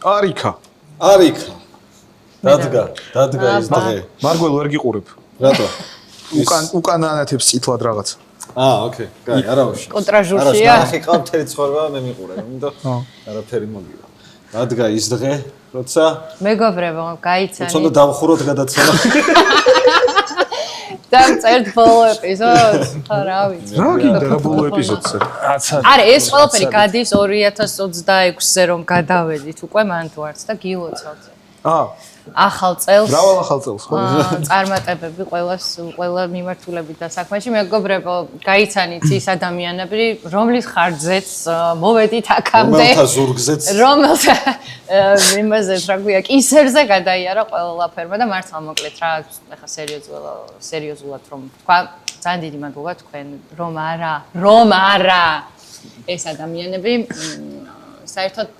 არიქა. დადგა ის დღე. მარგველო ვერ გიყურებ. რატო? უკან ანათებს წითლად რაღაცა. ოკეი, კაი, არავაში. კონტრაჟურშია. ახი ყავ მთელი ცხოვრება მე მიყურე, იმიტომ არაფერი მოგივა. დადგა ის დღე, როცა მეგობრებო, გაიცანით. თუნდაც დავხუროთ გადაცემა. დავწერთ ბოლო ეპიზოდს. რა ვიცი. რა გინდა რა ბოლო ეპიზოდზე? არა, ეს ყველაფერი გადის 2026-ზე რომ გადავედით უკვე მან თუ არც და გილოცავთ. ახალ წელს. მრავალ ახალ წელს ხო? წარმატებები ყველა მიმართულებით და საქმეში. მეგობრებო, გაიცანით ის ადამიანები, რომლის ხარჯზეც მოვედით აქამდე. რომელთა ზურგზეც. რომელთა იმაზეც რა ქვია, კისერზე გადაიარა ყველაფერმა და მართლა მოკლედ რა, ახლა სერიოზულად რომ თქვა, ძალიან დიდი მადლობა თქვენ, რომ არა ეს ადამიანები საერთოდ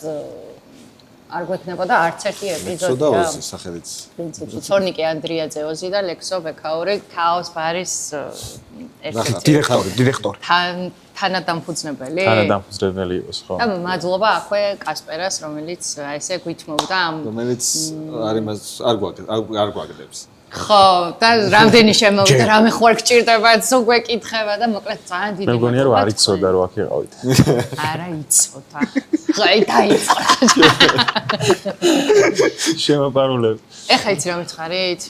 არ გვექნებოდა არც ერთი ეპიზოდი. სოდაოსი სახელიც. პრინციპი თორნიკე ანდრიაძე ოზი და ლექსო ბექაური ქაოს ბარის ერთ-ერთი დირექტორი. თანადამფუძნებელი. თანადამფუძნებელი იყოს ხო? და მადლობა აქვე კასპერას, რომელიც ესე გვითმობდა ამ რომელიც არ გვაგდებს. ხო, და რამდენი შემოვიდა, რამე ხო არ გჭირდება, უკვე კითხება და მოკლედ ძალიან დიდი. მე მგონია რომ არ იცოდა რომ აქ იყავით. არა იცოდა. ხაი დაიწყო. შემოპარულებ. ეხა იცი რა მითხარით?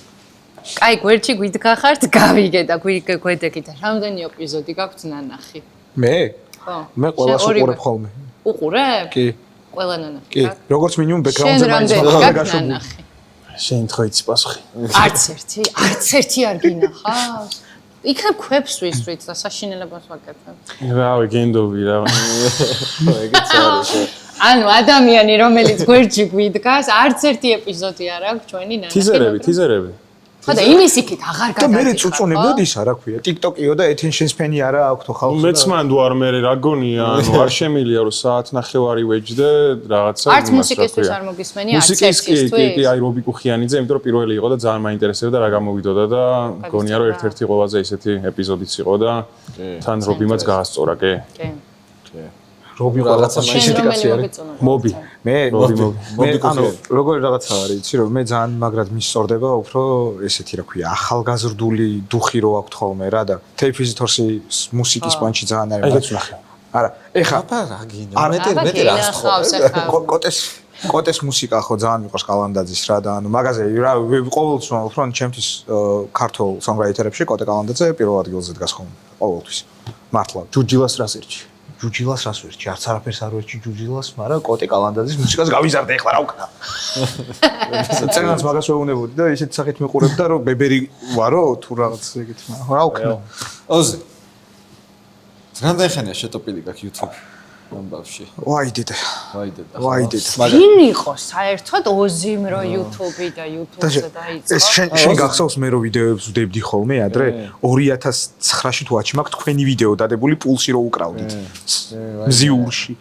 კაი, გვერდში გვიდგახართ, გავიგე და გვედეგით. რამდენი ეპიზოდი გაქვთ ნანახი? მე? ხო. მე ყველას უყურებ ხოლმე. უყურებ? კი. ყველა ნანახი. კი, როგორც მინიმუმ ბექგრაუნდზე მაინც მოხდა გაშვებული. შენ თქო იცი პასუხი. არც ერთი არ გინახავს. იქნებ ქვებს ვისვრით და საშინელებას ვაკეთებ. რავი, გენდობი რა. ეგეც არის. ანუ ადამიანი რომელიც გვერდში გვიდგას, არც ერთი ეპიზოდი არ აქვს ჩვენი ნანახი. თიზერები. ხო და იმის იქით აღარ და მე წუწუნებდod ისა რა ქვია, TikTok-იო და attention span-ი არა აქვს ხალხს. მეც მანდ ვარ მე რა გონია, ანუ არ შემილია რომ საათ ნახევარი ვეჯდე რაღაცა არც მუსიკისთვის არ მოგისმენი, არც სექსისთვის. კი, აი რობიკუ ხიანიძე, იმიტომ რომ პირველი იყო და ძალიან მაინტერესებდა რა გამოვიდოდა და გონია რომ ერთ-ერთი ყველაზე ისეთი ეპიზოდიც იყო და თან რობიმაც გაასწორა, კი. კი. რობი რაღაცა ისეთი კაცი არის. მობი. მე ანუ როგორი რაღაცა არის, იცი რომ მე ძალიან მაგრად მისწორდება უფრო ესეთი რა ქვია, ახალგაზრდული დუხი რო აქვს ხოლმე რა და თეიფიზიტორსი მუსიკის პანჩი ძალიან არის. ეგეც ვნახე. არა, ეხა რა გინდა? მეტი რას ხო? კოტეს მუსიკა ხო ძალიან მიყვარს კალანდაძის რა და ანუ მაგაზე რა ყოველთვის ვამბობ რომ ჩემთვის ქართულ სონგრაითერებში კოტე კალანდაძე პირველ ადგილზე დგას ხოლმე ყოველთვის. მართლა ჯუჯილას რას ერჩი? ჯუჯილას რას ვერჩი? არც არაფერს არ ვერჩი ჯუჯილას, მაგრამ კოტე კალანდაძის მუსიკას გავიზარდე ეხლა რა ვქნა. წერანს მაგას ვეუბნებოდი და ისეთ სახით მიყურებ და რომ ბებერი ვარო თუ რაღაც ეგეთი, რა ვქნა. ოზი. რამდენი ხანია შეტოპილი გაქვს YouTube ამბავში? ვაი დედა. ვინ იყო საერთოდ ოზიმ რო YouTube და YouTube-ზე დაიწყო? ეს შენ გახსოვს მე რო ვიდეოებს ვდებდი ხოლმე ადრე 2009-ში თუ აჩი მაქვს თქვენი ვიდეო დადებული პულსი რო უკრავდით მზიურში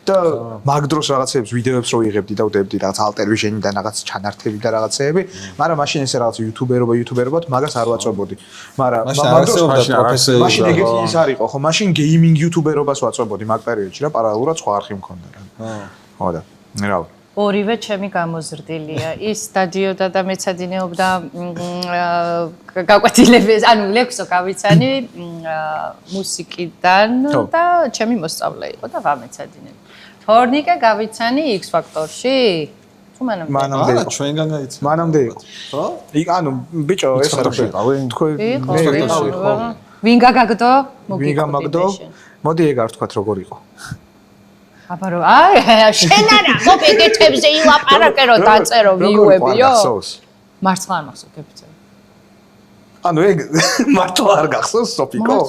და მაგ დროს რაღაცებს ვიდეოებს რო იღებდი და ვდებდი რაღაც ალტერვიჟენიდან რაღაც ჩანართები და რაღაცეები, მაგრამ მაშინ ესე რაღაც YouTuber-ობად მაგას არ ვაწვებოდი. მაგრამ მაშინ ეგეთი ის არ იყო ხო? მაშინ გეიმინგ YouTuber-ობას ვაწვებოდი მაგ პერიოდში რა პარალელურად სხვა არხი მქონდა რა. ხო და რა ორივე ჩემი გამოზრდილია. ის დადიოდა და მეცადინეობდა გაკვეთილების, ანუ ლექსო გავიცანი მუსიკიდან და ჩემი მოსწავლე იყო და ვამეცადინე. თორნიკე გავიცანი X Factor-ში? თუ მანამდე იყო. ჩვენგან გაიცანი. მანამდე იყო. ხო? ანუ ბიჭო ეს არ შეყავე. თქვენ მე ვიყავი ხო? ვინ გაგაგდო? ვინ გამაგდო? მოდი ეგ არ თქვათ როგორ იყო. აბა რო აი შენ არა მოგეკეთებზე ილაპარაკე რომ დაწერო ვიუებიო მართლა არ მახსოვს გეფიცე ანუ ეგ მართლა არ გახსოვს სოფიკო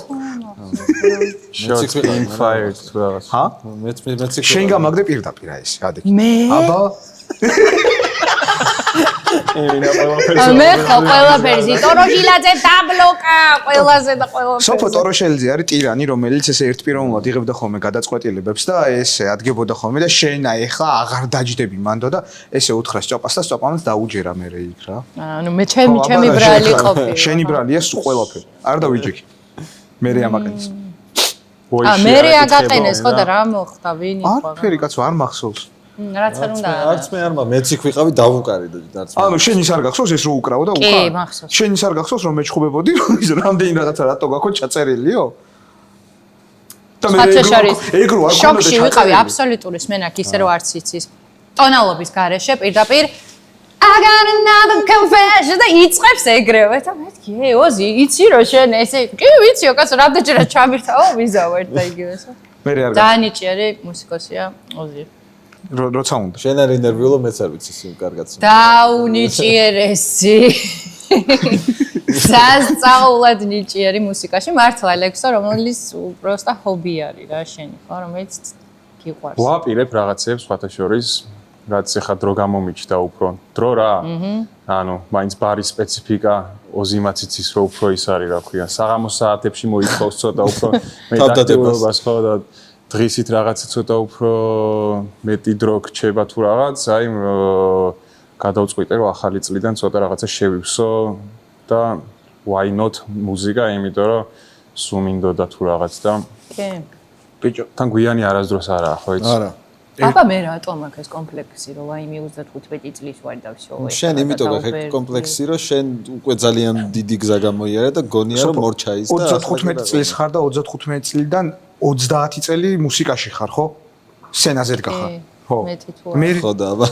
shots being fired თუღაც ჰა მეც შენ გამაგდე პირდაპირ აი ეს ადე მე აბა მე ყველაფერზე ტოროშილაძე დაბლოკა ყველაზე და ყველაფერზე სოფო ტოროშელიძე არის ტირანი რომელიც ესე ერთპიროვნულად იღებდა ხოლმე გადაწყვეტილებებს და ესე ადგებოდა ხოლმე და შენ აი ახლა აღარ დაჯდები მანდო და ესე უთხრა სწოპას და სწოპამაც დაუჯერა მე იქ რა ანუ მე ჩემი ბრალი ყოფილი შენი ბრალია სულ ყველაფერი არ დავიჯექი მე ამაკენს მე აგაყენეს ხო და რა მოხდა ვინ იყო არაფერი კაცო არ მახსოვს რაც არ უნდა. არც მე არ მეც იქ ვიყავი დავუკარი და არც. ანუ შენ ის არ გახსოვს ეს რო უკრავ და კი, უკან? მახსოვს. შენ ის არ გახსოვს რომ მეჩხუბებოდი რომ ის რამდენი რაღაცა რატო გაქო ჩაწერილიო? და მე ეგ რო არ ქონდა შოკში ვიყავი აბსოლუტური სმენაკ ისე რომ არც იცის. ტონალობის გარეშე პირდაპირ I got another confession და იწყებს ეგრევე და მე ოზი იცი რომ შენ ესე კი ვიციო კაცო რამდენჯერაც ჩამირთავო ვიზავ ერთ და იგივესო. მე არ დაანიჭიერი მუსიკოსია ოზი. როცა უნდა. შენ არ ინტერვიულო მეც არ ვიცი იმ კარგად. დაუნიჭიერესი. სასწაულად ნიჭიერი მუსიკაში მართლა ლექსო რომელიც უბრალოდ ჰობი არის რა შენი ხო რომელიც გიყვარს. ვაპირებ რაღაცებს სხვათა შორის რაც ეხა დრო გამომიჩნდა უფრო დრო რა ანუ მაინც ბარის სპეციფიკა ოზიმაციცის რო უფრო ის არის რა ქვია საღამოს საათებში მოითხოვს ცოტა უფრო მეტაქტიურობას ხო და დღისით რაღაცა ცოტა უფრო მეტი დრო გრჩება თუ რაღაც აი გადავწყვიტე რომ ახალი წლიდან ცოტა რაღაცა შევივსო და why not მუსიკა იმიტომ რომ სულ მინდოდა თუ რაღაც და კი ბიჭო თან გვიანი არასდროს არაა ხო იცი არა აბა მე რატომ აქვს ეს კომპლექსი რომ აი მე 35 წლის ვარ და ვშოვე შენ იმიტომ გაქვს კომპლექსი რომ შენ უკვე ძალიან დიდი გზა გამოიარე და გონია რომ მორჩაის და 35 წლის ხარ და 35 წლიდან 30 წელი მუსიკაში ხარ ხო? სცენაზე გახარ. ხო. მე ხო და აბა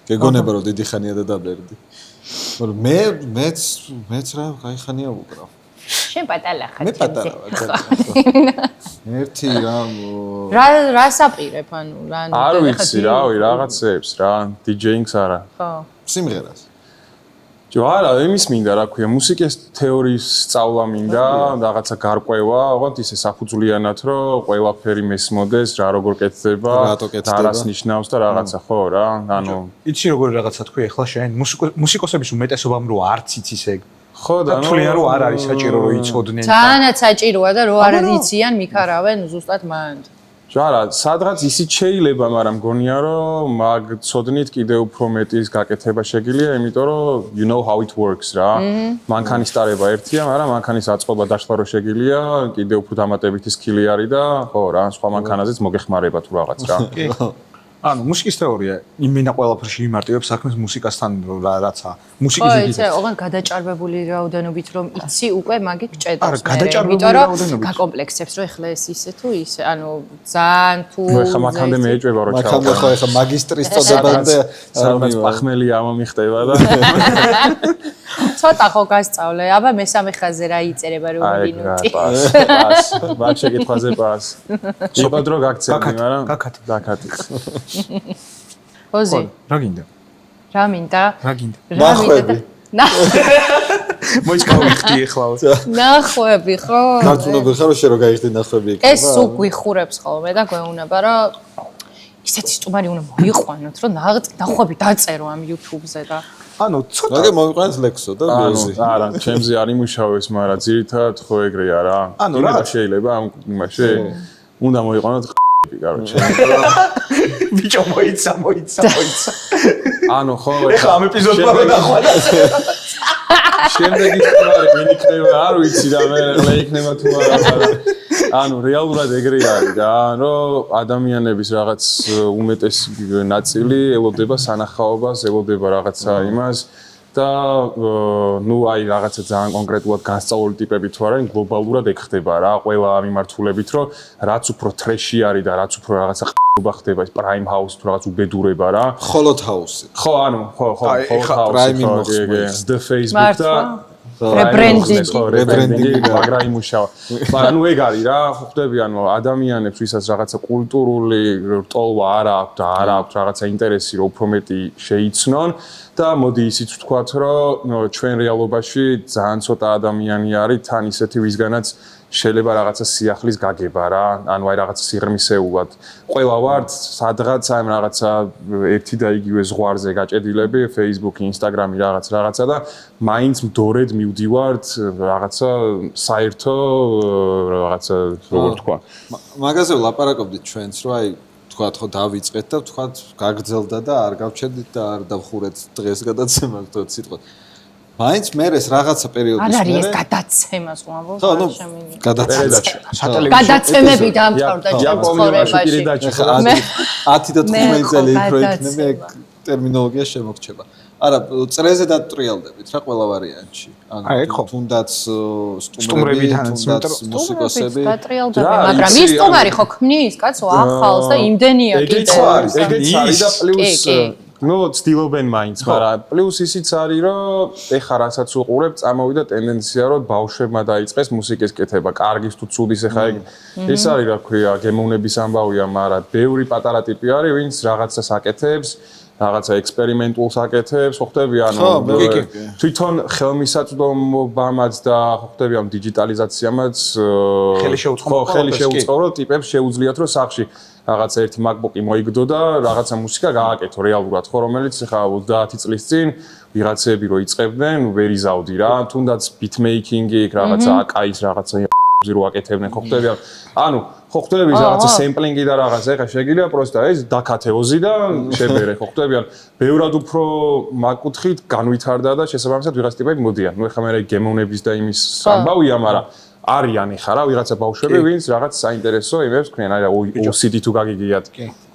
გეგონება რომ დიდი ხანია და დაბერდი. მაგრამ მეც რა кайხანია უკრავ. შენ პატარა ხარ. მე პატარა ვარ. ერთი რა საპირებ ანუ რა არ ვიცი რავი რაღაცებს რა DJ-ს არა ხო სიმღერას ჯო არა იმის მინდა რა ქვია მუსიკის თეორიის სწავლა მინდა რაღაცა გარკვევა ოღონდ ისე საფუძვლიანად რომ ყველაფერი მესმოდეს რა როგორ კეთდება და რას ნიშნავს და რაღაცა ხო რა ანუ იცი როგორ რაღაცა თქვი ახლა შენ მუსიკოსების უმეტესობამ რო არც იცის ეგ ხო და ანუ თვლიან რომ არ არის საჭირო რომ იცოდნენ ძალიანაც საჭიროა და რო არ იციან მიქარავენ ზუსტად მანდ ჯარა სადღაც ისიც შეიძლება მაგრამ მგონია რომ მაგ ცოდნით კიდე უფრო მეტის გაკეთება შეგიძლია იმიტომ რომ you know how it works რა მანქანის ტარება ერთია მაგრამ მანქანის აწყობა დაშლა რო შეგიძლია კიდე უფრო დამატებითი სკილი არის და ხო რა სხვა მანქანაზეც მოგეხმარება თუ რაღაც რა ანუ მუსიკის თეორია იმენა ყველაფერში იმარტივებს საქმეს მუსიკასთან რაცა მუსიკის ხო იცი ოღონდ გადაჭარბებული რაოდენობით რომ იცი უკვე მაგი გჭედავს იმიტომ რომ გაკომპლექსებს რომ ეხლა ეს ისე თუ ისე ანუ ძალიან თუ ეხლა მაქამდე მეეჭვება რომ ჩავ მაქამდე ხო ეხლა მაგისტრის წოდებამდე სადაც პახმელი ამომიხტება და ცოტა ხო გასწავლე აბა მესამე ხაზზე რა იწერება რომ მინუტი პას მაგ შეკითხვაზე პას იყო დრო გაქცევი მაგრამ გაქათი ოზი რა გინდა რა მინდა რა გინდა ნახვები მოიც გავიხდი ახლა ნახვები ხო გაწუნებული ხარ რომ შე რო გაიხდი ნახვები იქ ეს უგვიხურებს ხოლმე და გვეუბნება რომ ისეთი სტუმარი უნდა მოიყვანოთ რომ ნახვები დაწერო ამ YouTube-ზე და ანუ ცოტა მაგე მოიყვანოს ლექსო და ბიოზი არა ჩემზე არ იმუშავებს მაგრამ ძირითადად ხო ეგრეა რა ანუ რა შეიძლება ამ იმაში უნდა მოიყვანოთ короче ბიჭო მოიცა ანუ ხო ეხლა ამ ეპიზოდს დავახვდა შემდეგი თვარი ვინ იქნება არ ვიცი და მე რა იქნება თუ არა ანუ რეალურად ეგრე არის რა რომ ადამიანების რაღაც უმეტესი ნაწილი ელოდება სანახაობას ელოდება რაღაცა იმას და ნუ აი რაღაცა ძალიან კონკრეტულად განსწავლული ტიპები თუ არა გლობალურად ეგ ხდება რა ყველა მიმართულებით რომ რაც უფრო ტრეში არის და რაც უფრო რაღაცა ხდება ხდება ეს prime house თუ რაღაც უბედურება რა холод house ხო ანუ ხო prime house the facebook და rebranding მაგრა იმუშავა მაგრამ ნუ ეგ არის რა ხვდები ანუ ადამიანებს ვისაც რაღაცა კულტურული რტოლვა არ აქვს და არ აქვს რაღაცა ინტერესი რომ უფრო მეტი შეიცნონ და მოდი ისიც ვთქვათ რომ ჩვენ რეალობაში ძალიან ცოტა ადამიანი არის თან ისეთი ვისგანაც შეიძლება რაღაცა სიახლის გაგება რა ანუ აი რაღაცა სიღრმისეულად ყველა ვართ სადღაც აი რაღაცა ერთი და იგივე ზღვარზე გაჭედილები Facebook, Instagram-ი რაღაცა და მაინც მდორედ მივდივართ რაღაცა საერთო რაღაცა როგორ თქვა მაგაზე ვლაპარაკობდით ჩვენს რომ აი თქვათ ხო დავიწყეთ და თქვათ გაგრძელდა და არ გავჩერდით და არ დავხურეთ დღეს გადაცემა თქო სიტყვა მაინც მე ეს რაღაცა პერიოდის არ არის მერე ეს გადაცემას ვამბობ ხო, ნუ პერედაჩი. გადაცემები დამთავრდა ჩემს ცხოვრებაში 10 და 15 წელი იქ რო იქნები ეგ ტერმინოლოგია შემოგრჩება. არა, წრეზე დატრიალდებით რა ყველა ვარიანტში. ანუ თუნდაც სტუმრები, თუნდაც მუსიკოსები. მაგრამ ის სტუმარი ხო ქმნის კაცო ახალს და იმდენია კიდე. ეგეც არის და პლუს ნუ ცდილობენ მაინც, მაგრამ პლუს ისიც არის, რომ ეხა რასაც უყურებ, წამოვიდა ტენდენცია, რომ ბავშვებმა დაიწყეს მუსიკის კეთება, კარგის თუ ცუდის ეხა ეს არის რა ქვია, გემოვნების ამბავია, მაგრამ ბევრი პატარა ტიპი არის, ვინც რაღაცას აკეთებს, რაღაცა ექსპერიმენტულს აკეთებს, ხო ხტები, ანუ თვითონ ხელმისაწვდომობამაც და ხო ხტები ამ დიჯიტალიზაციამაც ხელი შეუწყო, რომ ტიპებს შეუძლიათ, რომ სახში რაღაცა ერთი MacBook-ი მოიგდო და რაღაცა მუსიკა გააკეთო რეალურად, ხო, რომელიც ახლა 30 წლის წინ ვიღაცები რო იწყებდნენ, ვერ იზავდი რა, თუნდაც beatmaking-ი, რაღაცა აკაის რაღაცა ზე რო აკეთებდნენ, ხო ხტები, ანუ ხო ხტები რაღაცა სემპლინგი და რაღაცა, ეხა შეგიძლია პროსტა ეს დაკათეოზი და შებერე, ხო ხტები, ანუ ბევრად უფრო მაგკუთხით განვითარდა და შესაბამისად ვიღაც ტიპები მოდიან. ნუ ეხა მე გემოვნების და იმის ამბავია, მაგრამ არიან ეხა რა ვიღაცა ბავშვები, ვინც რაღაც საინტერესო იმებს ქმნიან, აი OCD თუ გაგიგიათ.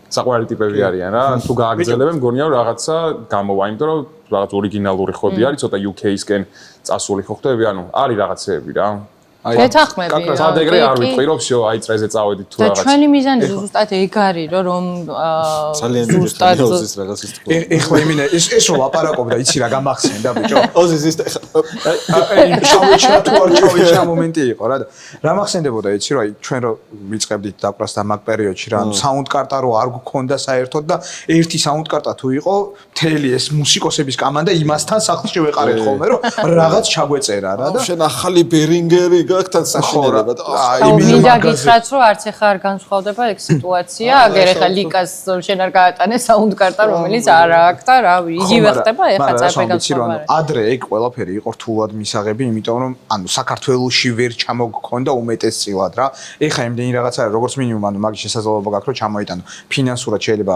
საყვარელი ტიპები არიან რა, თუ გააგრძელებენ, მგონია რომ რაღაცა გამოვა, იმიტომ რომ რაღაც ორიგინალური ხოდი არის, ცოტა UK-სკენ წასული, ხო ხტები, ანუ არის რაღაცეები რა. გეთახმები. სადეგრე არ ვიტყვი რომ всё, აი წრეზე წავედით თუ და რაღაც. ჩვენი მიზანი ზუსტად ეგ არის, რომ ძალიან ზუსტად ოზის რაღაცის თქო. ეხლა იმინე ეს რო ლაპარაკობდა, იცი რა გამახსენდა ბიჭო? ოზის ის შავიჩა თუ არ შავიჩა მომენტი იყო რა და რა მახსენდებოდა იცი რომ აი ჩვენ რო ვიწყებდით დაკვრას და მაგ პერიოდში რა საუნდ კარტა რო არ გქონდა საერთოდ და ერთი საუნდ კარტა თუ იყო მთელი ეს მუსიკოსების კამანდა იმასთან სახლში ვეყარეთ ხოლმე რომ რაღაც ჩაგვეწერა რა და შენ ახალი ბერინგერი გაქთან საშინელება და მინდა გითხრათ რომ არც ახლა არ განსხვავდება ეგ სიტუაცია აგერ ახლა ლიკას შენ არ გაატანე საუნდ კარტა რომელიც არ აქვს და რა იგივე ხდება ახლა წაფე განსხვავება ადრე ეგ ყველაფერი იყო რთულად მისაღები იმიტომ რომ ანუ საქართველოში ვერ ჩამოგქონდა უმეტესწილად რა ეხლა იმდენი რაღაცა როგორც მინიმუმ ანუ მაგის შესაძლებლობა გაქვს რომ ჩამოიტანო ფინანსურად შეიძლება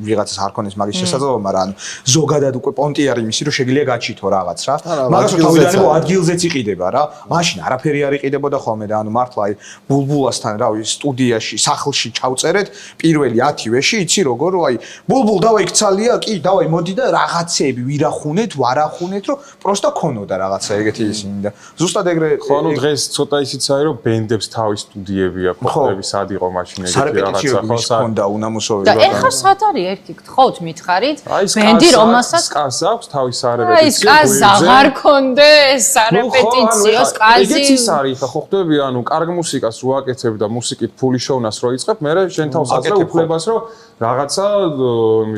ვიღაცას არ ქონდეს მაგის შესაძლებლობა მაგრამ ანუ ზოგადად უკვე პონტი არის იმისი რომ შეგიძლია გაჩითო რაღაც რა მაგას რომ თავიდან ადგილზეც იყიდება რა მაშინ არაფერი არ იყიდებოდა ხოლმე და ანუ მართლა აი ბულბულასთან რავი სტუდიაში სახლში ჩავწერეთ პირველი 10 ვეში იცი როგორ აი ბულბულ დავაი ქცალია კი დავაი მოდი და რაღაცეები ვირახუნეთ ვარახუნეთ რომ პროსტა ქონოდა რაღაცა ეგეთი ისინი და ზუსტად ეგრე ხო ანუ დღეს ცოტა ისიც არის რომ ბენდებს თავის სტუდიები აქვს ხოები სად იყო მაშინ ეგეთი რაღაცა ხო ქონდა უნამოსოვი და ეხლა სად არის ერთი გთხოვთ მითხარით ბენდი რომელსაც სკას აქვს თავის სარეპეტიციო აი სკას აღარ ქონდეს სარეპეტიციო სკაზი ეგეც არის ხა ხო ხდები ანუ კარგ მუსიკას რო აკეთებ და მუსიკით ფული შოვნას რო იწყებ მე შენ თავს აძლევ უფლებას რომ რაღაცა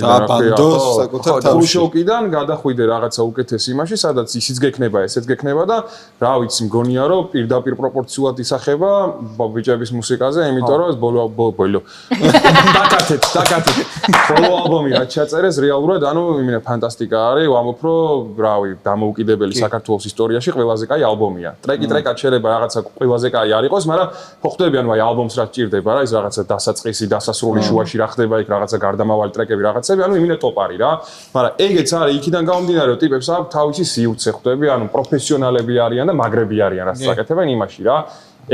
დაბანდოს საკუთარ თავში შოკიდან გადახვიდე რაღაცა უკეთეს იმაში სადაც ისიც გექნება ესეც გექნება და რა ვიცი მგონია რომ პირდაპირ პროპორციულად ისახება ბიჭების მუსიკაზე იმიტომ რომ ბოლო დაკათეთ ბოლო ალბომი რაც ჩაწერეს რეალურად ანუ იმენა ფანტასტიკა არის ვამბობ რომ რავი დამოუკიდებელი საქართველოს ისტორიაში ყველაზე კაი ალბომია ტრეკად შეიძლება რაღაცა ყველაზე კაი არ იყოს მაგრამ ხო ხდები ანუ აი ალბომს რაც ჭირდება რა ის რაღაცა დასაწყისი დასასრული შუაში რა ხდება იქ რაღაცა გარდამავალი ტრეკები რაღაცები ანუ იმინე ტოპ არის რა მაგრამ ეგეც არის იქიდან გამომდინარე რომ ტიპებს აქვს თავისი სიუცე ხდები ანუ პროფესიონალები არიან და მაგრები არიან რაც აკეთებენ იმაში რა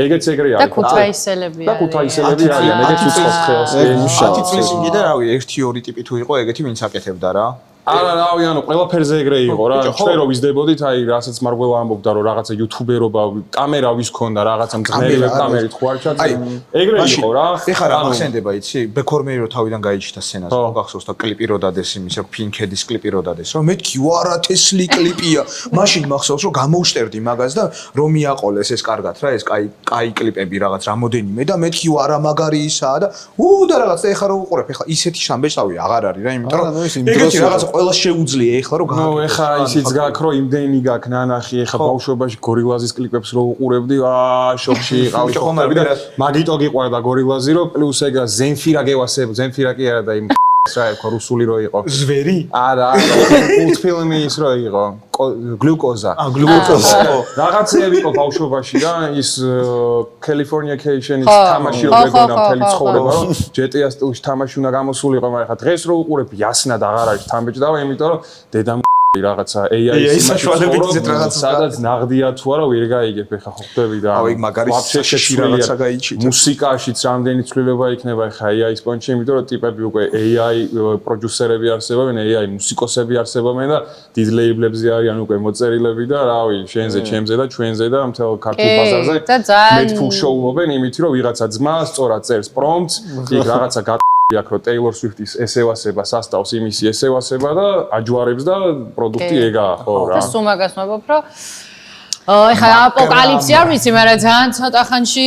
ეგეც ეგრე არის და ქუთაისელები არიან ეგეც უცხოს ხელს 10 წლის კიდე რავი 1-2 ტიპი თუ იყო ეგეთი ვინც აკეთებდა რა არა რავი ანუ ყველაფერზე ეგრე იყო რა ჩვენ რო ვიზდებოდით აი რასაც მარგველა ამბობდა რომ რაღაცა იუთუბერობა კამერა ვის ქონდა რაღაცა მძღნელი ვებკამერით ხო არ ჩაწერე ეგრე იყო რა ეხლა რა მახსენდება იცი ბექორმეი რო თავიდან გაიჩიტა სცენას ხო გახსოვს და კლიპი რო დადეს იმის რომ პინკედის კლიპი რო დადეს რომ მეთქი ვარა თესლი კლიპია მაშინ მახსოვს რომ გამოვშტერდი მაგას და რომ მიაყოლეს ეს კარგად რა ეს კაი კლიპები რაღაც რამოდენიმე და მეთქი ვარა მაგარი ისაა და და რაღაც ეხლა რო უყურებ ეხლა ისეთი შამბეშავი აღარ არის რა იმიტომ რომ ეგეთი რაღაც ყველა შეუძლია ეხლა რომ ნუ ეხა ისიც გაქვს რომ იმდენი გაქვს ნანახი ეხა ბავშვობაში გორილაზის კლიპებს რო უყურებდი შოქში იყავი ხომები და მაგიტო გიყვარდა გორილაზი რომ პლუს ეგ ზენფირა გევასებ ზენფირა კი არა და იმ რა იყო რუსული რო იყო ზვერი არა მულტფილმი ის რო იყო გლუკოზა გლუკოზა რაღაცეები იყო ბავშვობაში რა ის კალიფორნიაკეიშენის თამაში რო გეგონა მთელი ცხოვრება რომ GTA სტილში თამაში უნდა გამოსულიყო მაგრამ ხა დღეს რო უყურებ იასნად აღარ არის თამბეჭდავა იმიტომ რომ დედამ რაღაცა AI-ის საშუალებითაც რაღაცა სადაც ნაღდია თუ არა ვერ გაიგებ ეხა ხო ხდები და აი მაგარი შეში რაღაცა გაიჩით მუსიკაშიც რამდენი ცვლილება იქნება ეხა AI-ის პონჩი იმიტომ რომ ტიპები უკვე AI პროდიუსერები არსებობენ AI მუსიკოსები არსებობენ და დიდ ლეიბლებზე არიან უკვე მოწერილები და რავი შენზე ჩემზე და ჩვენზე და მთელ ქართულ ბაზარზე მეტ ფულ შოულობენ იმით რომ ვიღაცა ძმა სწორად წერს პრომპტს იქ რაღაცა აქ რო Taylor Swift-ის ესევასება სასტავს იმისი ესევასება და აჯვარებს და პროდუქტი ეგაა ხო რა. და სულ მაგას ვამბობ რომ ეხლა აპოკალიფსი არ ვიცი, მაგრამ ძალიან ცოტა ხანში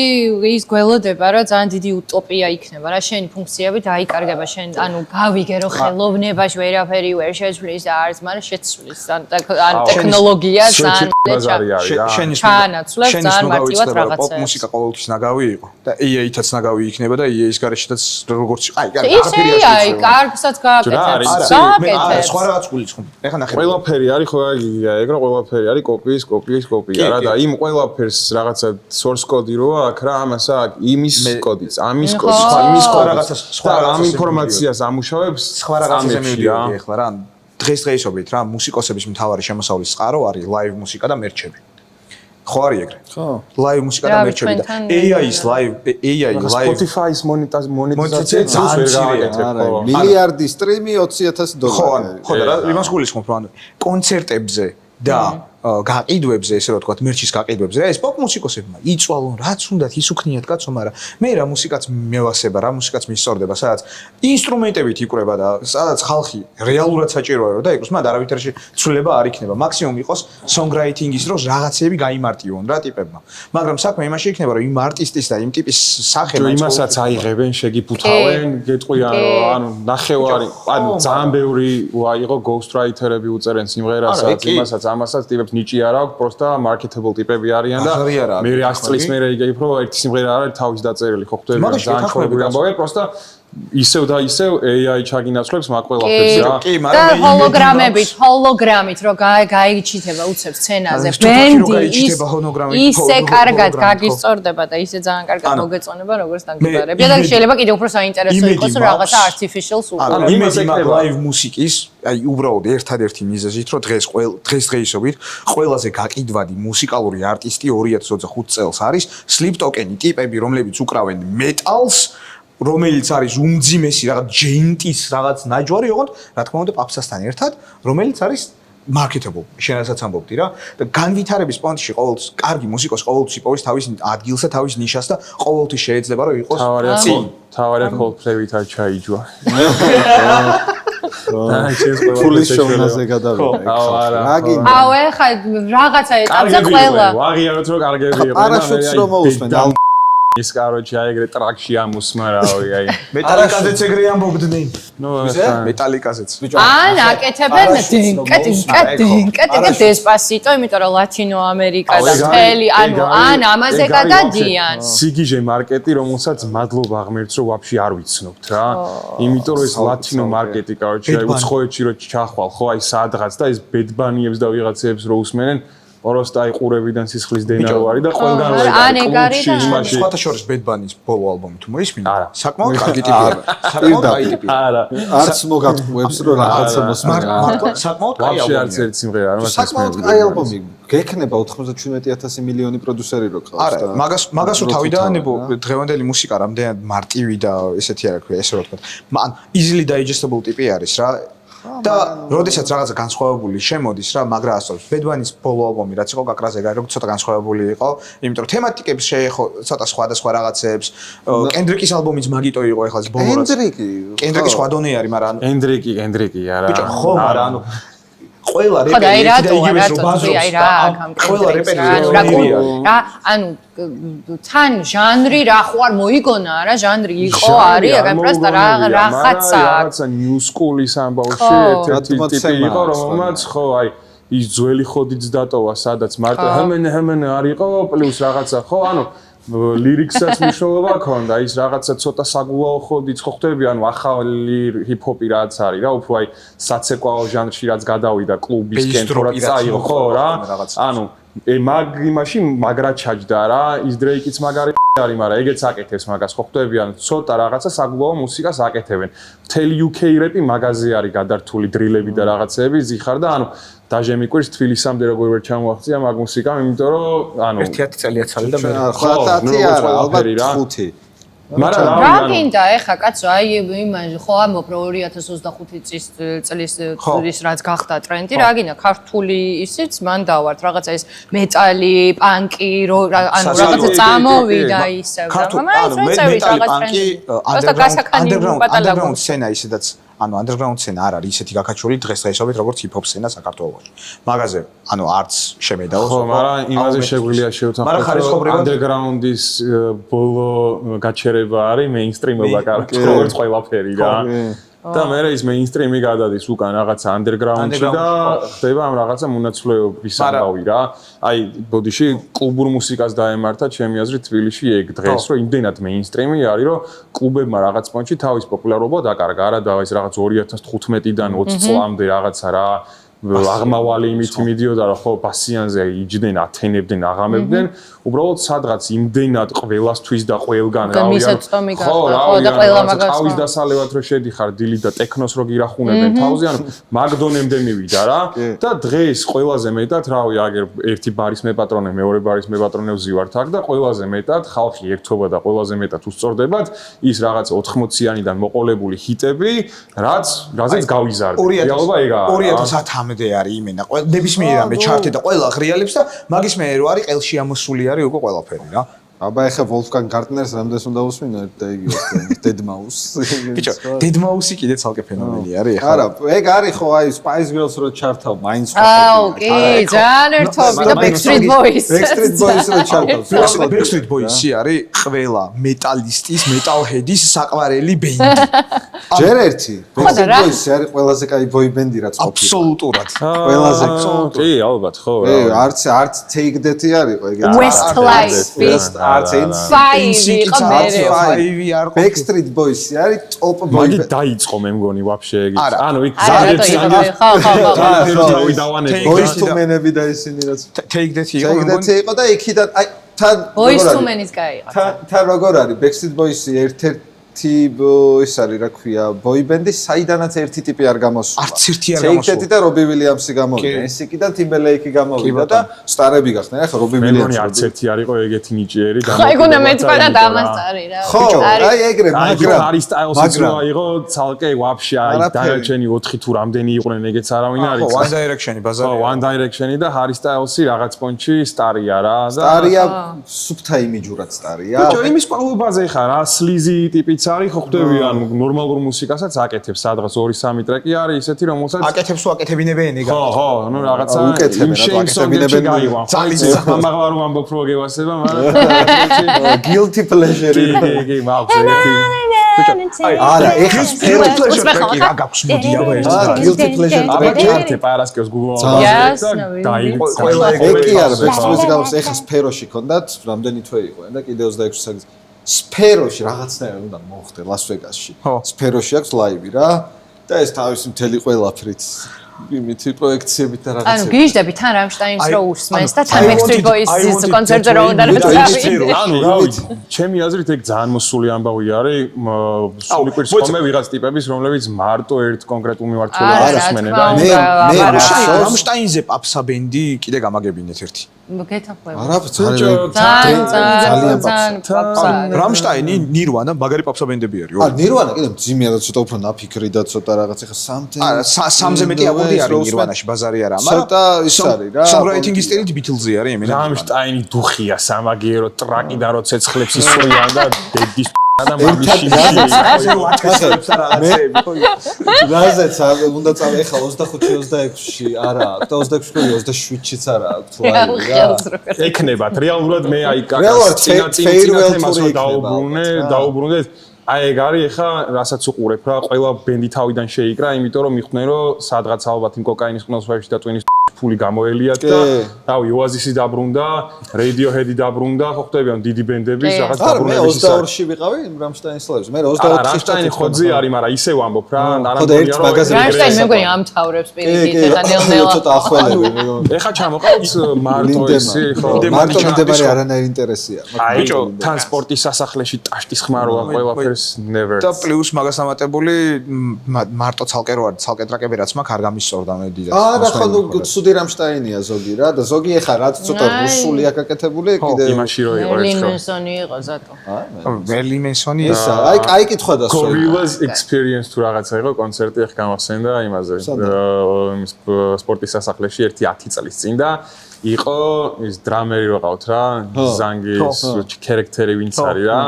ის გველოდება რა ძალიან დიდიუტოპია იქნება რა შენი ფუნქციები დაიკარგება შენ ანუ გავიგე რომ ხელოვნებაში ვერაფერი ვერ შეცვლის და არც მაგრამ შეცვლის ან ტექნოლოგია ძალიან შენის ჩაანაცვლებს ძალიან მარტივად რაღაცებს. პოპ მუსიკა ყოველთვის ნაგავი იყო და AI-თაც ნაგავი იქნება და AI-ის გარეშეც როგორც აი AI კარგსაც გააკეთებს. სხვა რაღაც გულისხმობ. ეხლა ნახე. ყველაფერი არის ხო ეგ რა ყველაფერი არის კოპიის არა და იმ ყველაფერს რაღაცა source code-ი რო აქვს რა ამას აქვს იმის კოდიც, ამის კოდიც, იმის რაღაცა სხვა ამ ინფორმაციას ამუშავებს სხვა რაღაცაზე მივიდოდი ეხლა რა დღესდღეობით რა მუსიკოსების მთავარი შემოსავლის წყარო არის live მუსიკა და მერჩები. ხო არის ეგრე? ხო. live მუსიკა და მერჩები და AI-ის live Spotify-ის მონეტიზაცია ძალიან მცირეა. მილიარდი სტრიმი $20,000. ხო და რა იმას გულისხმობ რა კონცერტებზე და გაყიდვებზე ესე რომ ვთქვათ მერჩის გაყიდვებზე რა ეს პოპ მუსიკოსებმა იწვალონ რაც უნდათ ის უქნიათ კაცო მაგრამ მე რა მუსიკაც მევასება რა მუსიკაც მისწორდება სადაც ინსტრუმენტებით იკვრება და სადაც ხალხი რეალურად საჭიროა რომ დაიკვროს მაგრამ არავითარი ცვლილება არ იქნება მაქსიმუმ იყოს songwriting-ის რომ რაღაცები გაიმარტივონ რა ტიპებმა მაგრამ საქმე იმაში იქნება რომ იმ არტისტის და იმ ტიპის სახე იმასაც აიღებენ შეგიფუთავენ გეტყვიან რომ ანუ ნახევარი ანუ ძალიან ბევრი იყო ghostwriter-ები უწერენ სიმღერასაც იმასაც ამასაც ტიპებს ნიჭი არ აქვს, просто marketable ტიპები არიან და მე 100 წლის მერე იგებ რომ ერთი სიმღერა არ არის თავის დაწერილი ხო ხდები ძალიან ჩვენები ამბობენ, просто ისევ და ისევ AI ჩაგინაცვლებს მაგ ყველაფერს რა. კი, მაგრამ ჰოლოგრამით რომ გაიჩიტება უცებ სცენაზე. ბენდი ისე კარგად გაგისწორდება და ისე ძალიან კარგად მოგეწონება როგორც დაგგვარებია და შეიძლება კიდევ უფრო საინტერესო იყოს რომ რაღაცა artificial სულ. იმედი მაქვს live მუსიკის, აი უბრალოდ ერთადერთი მიზეზით რომ დღესდღეობით ყველაზე გაყიდვადი მუსიკალური არტისტი 2025 წელს არის Sleep Token-ი ტიპები რომლებიც უკრავენ მეტალს რომელიც არის უმძიმესი რაღაც ჯენტის რაღაც ნაჯვარი ოღონდ რა თქმა უნდა პაპსასთან ერთად რომელიც არის marketable შენასაც ამბობდი რა და განვითარების პონტში ყოველთვის კარგი მუსიკოსი ყოველთვის იპოვის თავის ადგილსა თავის ნიშას და ყოველთვის შეიძლება რომ იყოს თავარი Coldplay-ით არ ჩაიჯვა ფულის შოვნაზე გადავიდა. აუ ეხა რაღაცა ეტაპზე ყველა. ვაღიაროთ რომ კარგები იყო. არაშუც რომ მოусმენ. ის კაროჩი აიგრე ტრაქში ამუსმა რავი აი. მეტალიკაზეც ეგრე ამბობდნენ. ნუ მეტალიკაზეც. ან აკეთებენ კეტი დესპასიტო, იმიტომ რომ ლათინო ამერიკა და მთელი ანუ ან ამაზე გადადიან. სიგიჟე მარკეტი, რომელსაც მადლობა ღმერთს რომ ვაფშე არ ვიცნობთ რა. იმიტომ რომ ეს ლათინო მარკეტი კაროჩი აი უცხოეთში რომ ჩახვალ ხო აი სადღაც და ეს ბედბანიებს და ვიღაცებს რო უსმენენ Просто აი ყურებიდან სისხლის დენა რო არის და ყველგან რო ან ეგ არის და სხვათა შორის ბედბანის ბოლო ალბომი თუ მოისმინე საკმაოდ კარგი ტიპია საკმაოდ კაი ტიპია არა არც მოგატყუებს რომ რაღაცა მოსმენია საკმაოდ კაი ალბომი არც ერთ სიმღერა არ მასწავლებს საკმაოდ კაი ალბომი გექნება 97,000 მილიონი პროდიუსერი რო ყავს და მაგას თავიდან დღევანდელი მუსიკა რამდენად მარტივი და ესეთი არა ქვია ესე რა თქვა ან easily digestible ტიპი არის რა და როდესაც რაღაცა განსხვავებული შემოდის რა მაგრა ასწავლებს ბედბანის ბოლო ალბომი რაც იყო გაკრაზე გაიგო ცოტა განსხვავებული იყო იმიტომ რომ თემატიკებს შეეხო ცოტა სხვადასხვა რაღაცებს კენდრიკის ალბომიც მაგიტო იყო ეხლა ბოლო რაც კენდრიკი სხვა დონე არის მაგრამ კენდრიკი არა ბიჭო ხო მაგრამ ანუ ყველა რეპერი და იგივე რო ბაზრობს ყველა რეპერი რა ანუ თან ჟანრი რა ხო არ მოიგონა რა ჟანრი იყო არის აგარ პროსტა რაღაცა new school-ის ამბავში ერთ-ერთი ტიპი იყო რომელმაც ხო აი ის ძველი ხოდიც დატოვა სადაც მარტო ჰემენ არ იყო პლუს რაღაცა ხო ანუ ლირიქსაც მნიშვნელობა ქონდა ის რაღაცა ცოტა საგულაო ხოდიც ხო ხდები ანუ ახალი ჰიპ-ჰოპი რაც არის რა უფრო აი საცეკვაო ჟანრში რაც გადავიდა კლუბისკენ თუ რაც წაიღო ხო რა ანუ მაგ იმაში მაგრა ჩაჯდა რა ის დრეიკიც მაგარი არის, მაგრამ ეგეც აკეთებს მაგას, ხო ხვდები, ანუ ცოტა რაღაცა საგუბაო მუსიკას აკეთებენ. მთელი UK რეპი მაგაზე არის გადართული დრილები და რაღაცეები, ზიხარ და ანუ დაჟე მიკვირს თბილისამდე როგორ ვერ ჩამოაღწია მაგ მუსიკამ, იმიტომ რომ ანუ 1-10 წელია ცალი და მე ხო 10 არა, ალბათ 5. მაგრამ რა გინდა ეხა კაცო აი იმან ხო ამბობ რომ 2025 წლის რაც გახდა ტრენდი რა გინდა ქართული ისიც მან დავართ რაღაცა ეს მეტალი პანკი ანუ რაღაცა წამოვიდა ისევ ანუ მეტალი პანკი underground სცენა ისედაც ანუ underground სცენა არ არის ისეთი გაკაჩული დღესდღეობით როგორც hip-hop სცენა საქართველოში. მაგაზე ანუ არც შემედაოს. ხო, მაგრამ იმაზე შეგვიძლია შევთანხმდეთ, რომ underground-ის ბოლო გაჩერება არის mainstream-ობა როგორც ყველაფერი რა. და მე ის mainstream-ი გადადის უკან რაღაცა underground-ში და ხდება ამ რაღაცა მონაცვლეობის ამბავი რა. აი, ბოდიში კლუბურ მუსიკას დაემართა ჩემი აზრით თბილისში ეგ დღეს, რომ იმდენად mainstream-ი არის, რომ კლუბებმა რაღაც პონჩი თავის პოპულარობა დაკარგა რა და ეს რაღაც 2015-დან 20 წლამდე რაღაცა რა აღმავალი იმით მიდიოდა რომ ხო პასიანზე იჯდნენ ათენებდნენ აღამებდნენ უბრალოდ სადღაც იმდენად ყველასთვის და ყველგან ხო და ყველა მაგას თავის დასალევად რო შედიხარ დილით და ტექნოს რო გირახუნებენ თავზე ანუ მაგდონემდე მივიდა რა და დღეს ყველაზე მეტად რავი აგერ ერთი ბარის მეპატრონე მეორე ბარის მეპატრონე ვზივართ აქ და ყველაზე მეტად ხალხი ერთობა და ყველაზე მეტად უსწორდებათ ის რაღაც 80-იანიდან მოყოლებული ჰიტები რაზეც გავიზარდე რეალობა ეგაა 2010-მდე არის იმენა ნებისმიერ რამე ჩარტი და ყველა ღრიალებს და მაგის მე რო არის ყელში ამოსული არის უკვე ყველაფერი რა აბა ეხა ვოლფგანგ გარტნერს რამდენს უნდა უსმინო და იგი დედმაუს ბიჭო დედმაუსი კიდე ცალკე ფენომენი არის ეხა არა ეგ არის ხო აი Spice Girls რო ჩართავ მაინც ხო კი ძალიან ერთობი და Backstreet Boys რო ჩართავ Backstreet Boys-ი არის ყველა მეტალისტის მეტალჰედის საყვარელი ბენდი ჯერ ერთი Backstreet Boys-ი არის ყველაზე კაი boy band-ი რაც ყოფილი აბსოლუტურად ყველაზე კი ალბათ ხო არც Take That-ი არის ხო ეგეთი Westlife არც Backstreet Boys-ი არის top boy მაგი დაიწყო მე მგონი ვაფშე ეგ ანუ იქ ზადებს Boys to Men-ები და ისინი რაც Take That-ი იყო და იქიდან აი თან Boys to Men-ის კაი იყო თან როგორ არის Backstreet Boys-ი ერთ-ერთი ის არის რა ქვია boy band-ი საიდანაც ერთი ტიპი არ გამოსულა არც ერთი არ გამოსულა Take That-ი და Robbie Williams-ი გამოვიდა ესიკი და Timberlake-ი გამოვიდა და სტარები გახდნენ ახლა Robbie Williams-ი არც ერთი არ იყო ეგეთი ნიჭიერი და ხო ეგ უნდა მეწვა და დამასწარი რა ხო აი ეგრე მაგრამ არის სტაილს რო იყო ცალკე ვაფშე აი დარჩენი 4 თუ რამდენი იყვნენ ეგეც არავინ არ იცის ხო One Direction-ი ბაზარია ხო One Direction-ი და Harry Styles-ი რაღაც პონჩი სტარია რა და სტარია სუფთა იმიჯურად სტარია ბიჭო იმის პავლობაზე ხარ რა სლიზი ტიპიც არის ხო ხვდები ან ნორმალურ მუსიკასაც აკეთებს სადღაც 2-3 ტრეკი არის ისეთი რომელსაც აკეთებს თუ აკეთებინებენ ეგ ხო ნუ რაღაცა უკეთებენ რა აკეთებინებენ ძალის მაგარ ამბობ რო გევასება მაგრამ guilty pleasure კი მაქვს ერთი არა ეხა guilty pleasure ტრეკი რა გაქვს მოდი აბა ეს guilty pleasure ტრეკი არტე პარასკევს გუგლში ყველა ეგ არის ბექსტრის გავს ეხა სფეროში ქონდათ რამდენი თვე იყო და კიდე 26 საათი სფეროში რაღაცნაირად უნდა მოხდე ლას-ვეგასში. სფეროში აქვს ლაივი რა და ეს თავის მთელი ყველაფრით იმითი პროექციებით და რაღაცები. ანუ გიჟდები თან რამშტაინს რო უსმენს და თან Backstreet Boys-ის კონცერტზე რო უნდა დავიდე. ანუ რა ვიცი, ჩემი აზრით ეგ ძალიან მოსული ამბავი არის. სული კვირს ხომე ვიღაც ტიპების რომლებიც მარტო ერთ კონკრეტულ მიმართულებას უსმენენ და მე რამშტაინზე პაპსა ბენდი კიდე გამაგებინეთ ერთი. გეთახვევა. არა ძალიან რამშტაინი ნირვანა მაგარი პაპსა ბენდები არის. აა ნირვანა კიდე ძიმია და ცოტა უფრო ნაფიქრი და ცოტა რაღაც ეხა სამზე მეტი აკორდი არის ნირვანაში ბაზარი არა მაგრამ ცოტა ის არის რა songwriting-ის სტილით Beatles-ი არის ემენა რამშტაინი დუხია სამაგიერო ტრაკი და რო ცეცხლებს ისვრიან და დედის და მაგიში რაზეც უნდა წავ ეხა 25-26-ში არა და 26-27-შიც არა აქვს ლაივი რა ეკნებათ რეალურად მე აი კაკას წინა თემას რო დაუბრუნე აი ეგ არის ეხა რასაც უყურებ რა ყველა ბენდი თავიდან შეიკრა იმიტომ რომ მიხვდნენ რომ სადღაც ალბათ იმ კოკაინის ყნოსვებში და ტვინის ფული გამოელიათ და რავი ოაზისი დაბრუნდა, Radiohead-ი დაბრუნდა, ხო ხტები ან დიდი ბენდების რაღაც დაბრუნების ისე. მე 22-ში ვიყავი Rammstein-ის ლაივზე. მე 24-ში Rammstein-ი ხოძე არის, მაგრამ ისევ ამბობ რა, Rammstein მე მგონი ამთავრებს პირიქით ეხა ნელ-ნელა. ცოტა ახლელები. ეხა ჩამოყავთ მარტო ესე, ხო. მარტო მიმდებარე არანაირი ინტერესია. ბიჭო, ტრანსპორტის სასახლეში ტაშტის ხმაროა ყველაფერს never. და პლუს მაგას ამატებული მარტო ცალკე რო არის, ცალკე ტრაკები რაც მაქვს არ გამისწორდა მე დიდას. არა ხო ცუდი Rammstein-ია ზოგი რა და ზოგი ეხა რაც ცოტა რუსული აკაკეთებული კიდე იმაში რო იყო ერთხელ. Mensoni იყო ზატო. Merlin Manson-ი ესა აი კითხვა და სულ. Gorillaz experience თუ რაღაცა იყო კონცერტი ახ გამახსენდა იმაზე სპორტის სასახლეში ერთი 10 წლის წინ და იყო ის დრამერი რო ყავთ რა ზანგის ქარაქტერი ვინც არის რა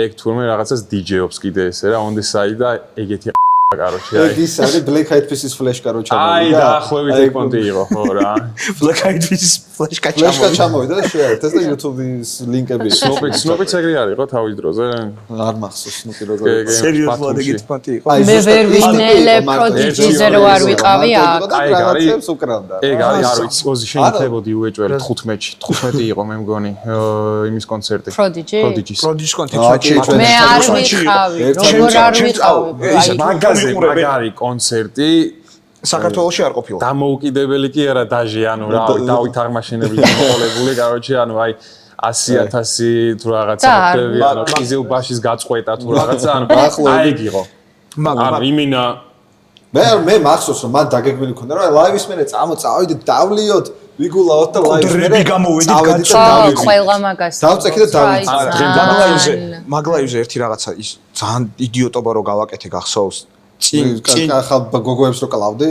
ეგ თურმე რაღაცას DJ-ობს კიდე ესე რა on the side და ეგეთი კაროჩე აი ის არის Black Eyed Peas-ის ფლეშკა რო ჩამოვიდა აი დაახლოებით ეგ პონტი იყო ხო რა Black Eyed Peas ფლეშკა ჩამოვიდა და შეერთეს და YouTube-ის ლინკები Snoopy ეგრე არის ხო თავის დროზე არ მახსოვს Snoopy როგორ სერიოზულად ეგეთი პონტი იყო მე ვერ ვინელებ Prodigy-ზე რო არ ვიყავი აქ აი რაღაცებს უკრავდა ეგ არის არ ვიცი ოზი შეიძლება უეჭველი 15-ში 15 იყო მე მგონი იმის კონცერტი Prodigy-ის კონცერტი მე არ ვიყავი როგორ არ ვიყავი მაგარი კონცერტი საქართველოში არ ყოფილა. დამოუკიდებელი კი არა დაჟე, ანუ რა, დავით აღმაშენებელი მოყოლებული, короче, ანუ აი 100,000 თუ რაღაცა ხდები, ანუ ყიზილბაშის გაწყვეტა თუ რაღაცა, ანუ აი ეგ იყო. ანუ იმინა მე მახსოვს რომ მან დაგეგმილი ქონდა რომ ლაივის მერე წავიდეთ დავლიოთ ვიგულაოთ და ლაივის მერე გამოვედით ყველა მაგას დავწექი და დავიწე მაგლაივზე ერთი რაღაცა ის ძალიან იდიოტობა რო გავაკეთე გახსოვს წინ ახალ გოგოებს რო კლავდი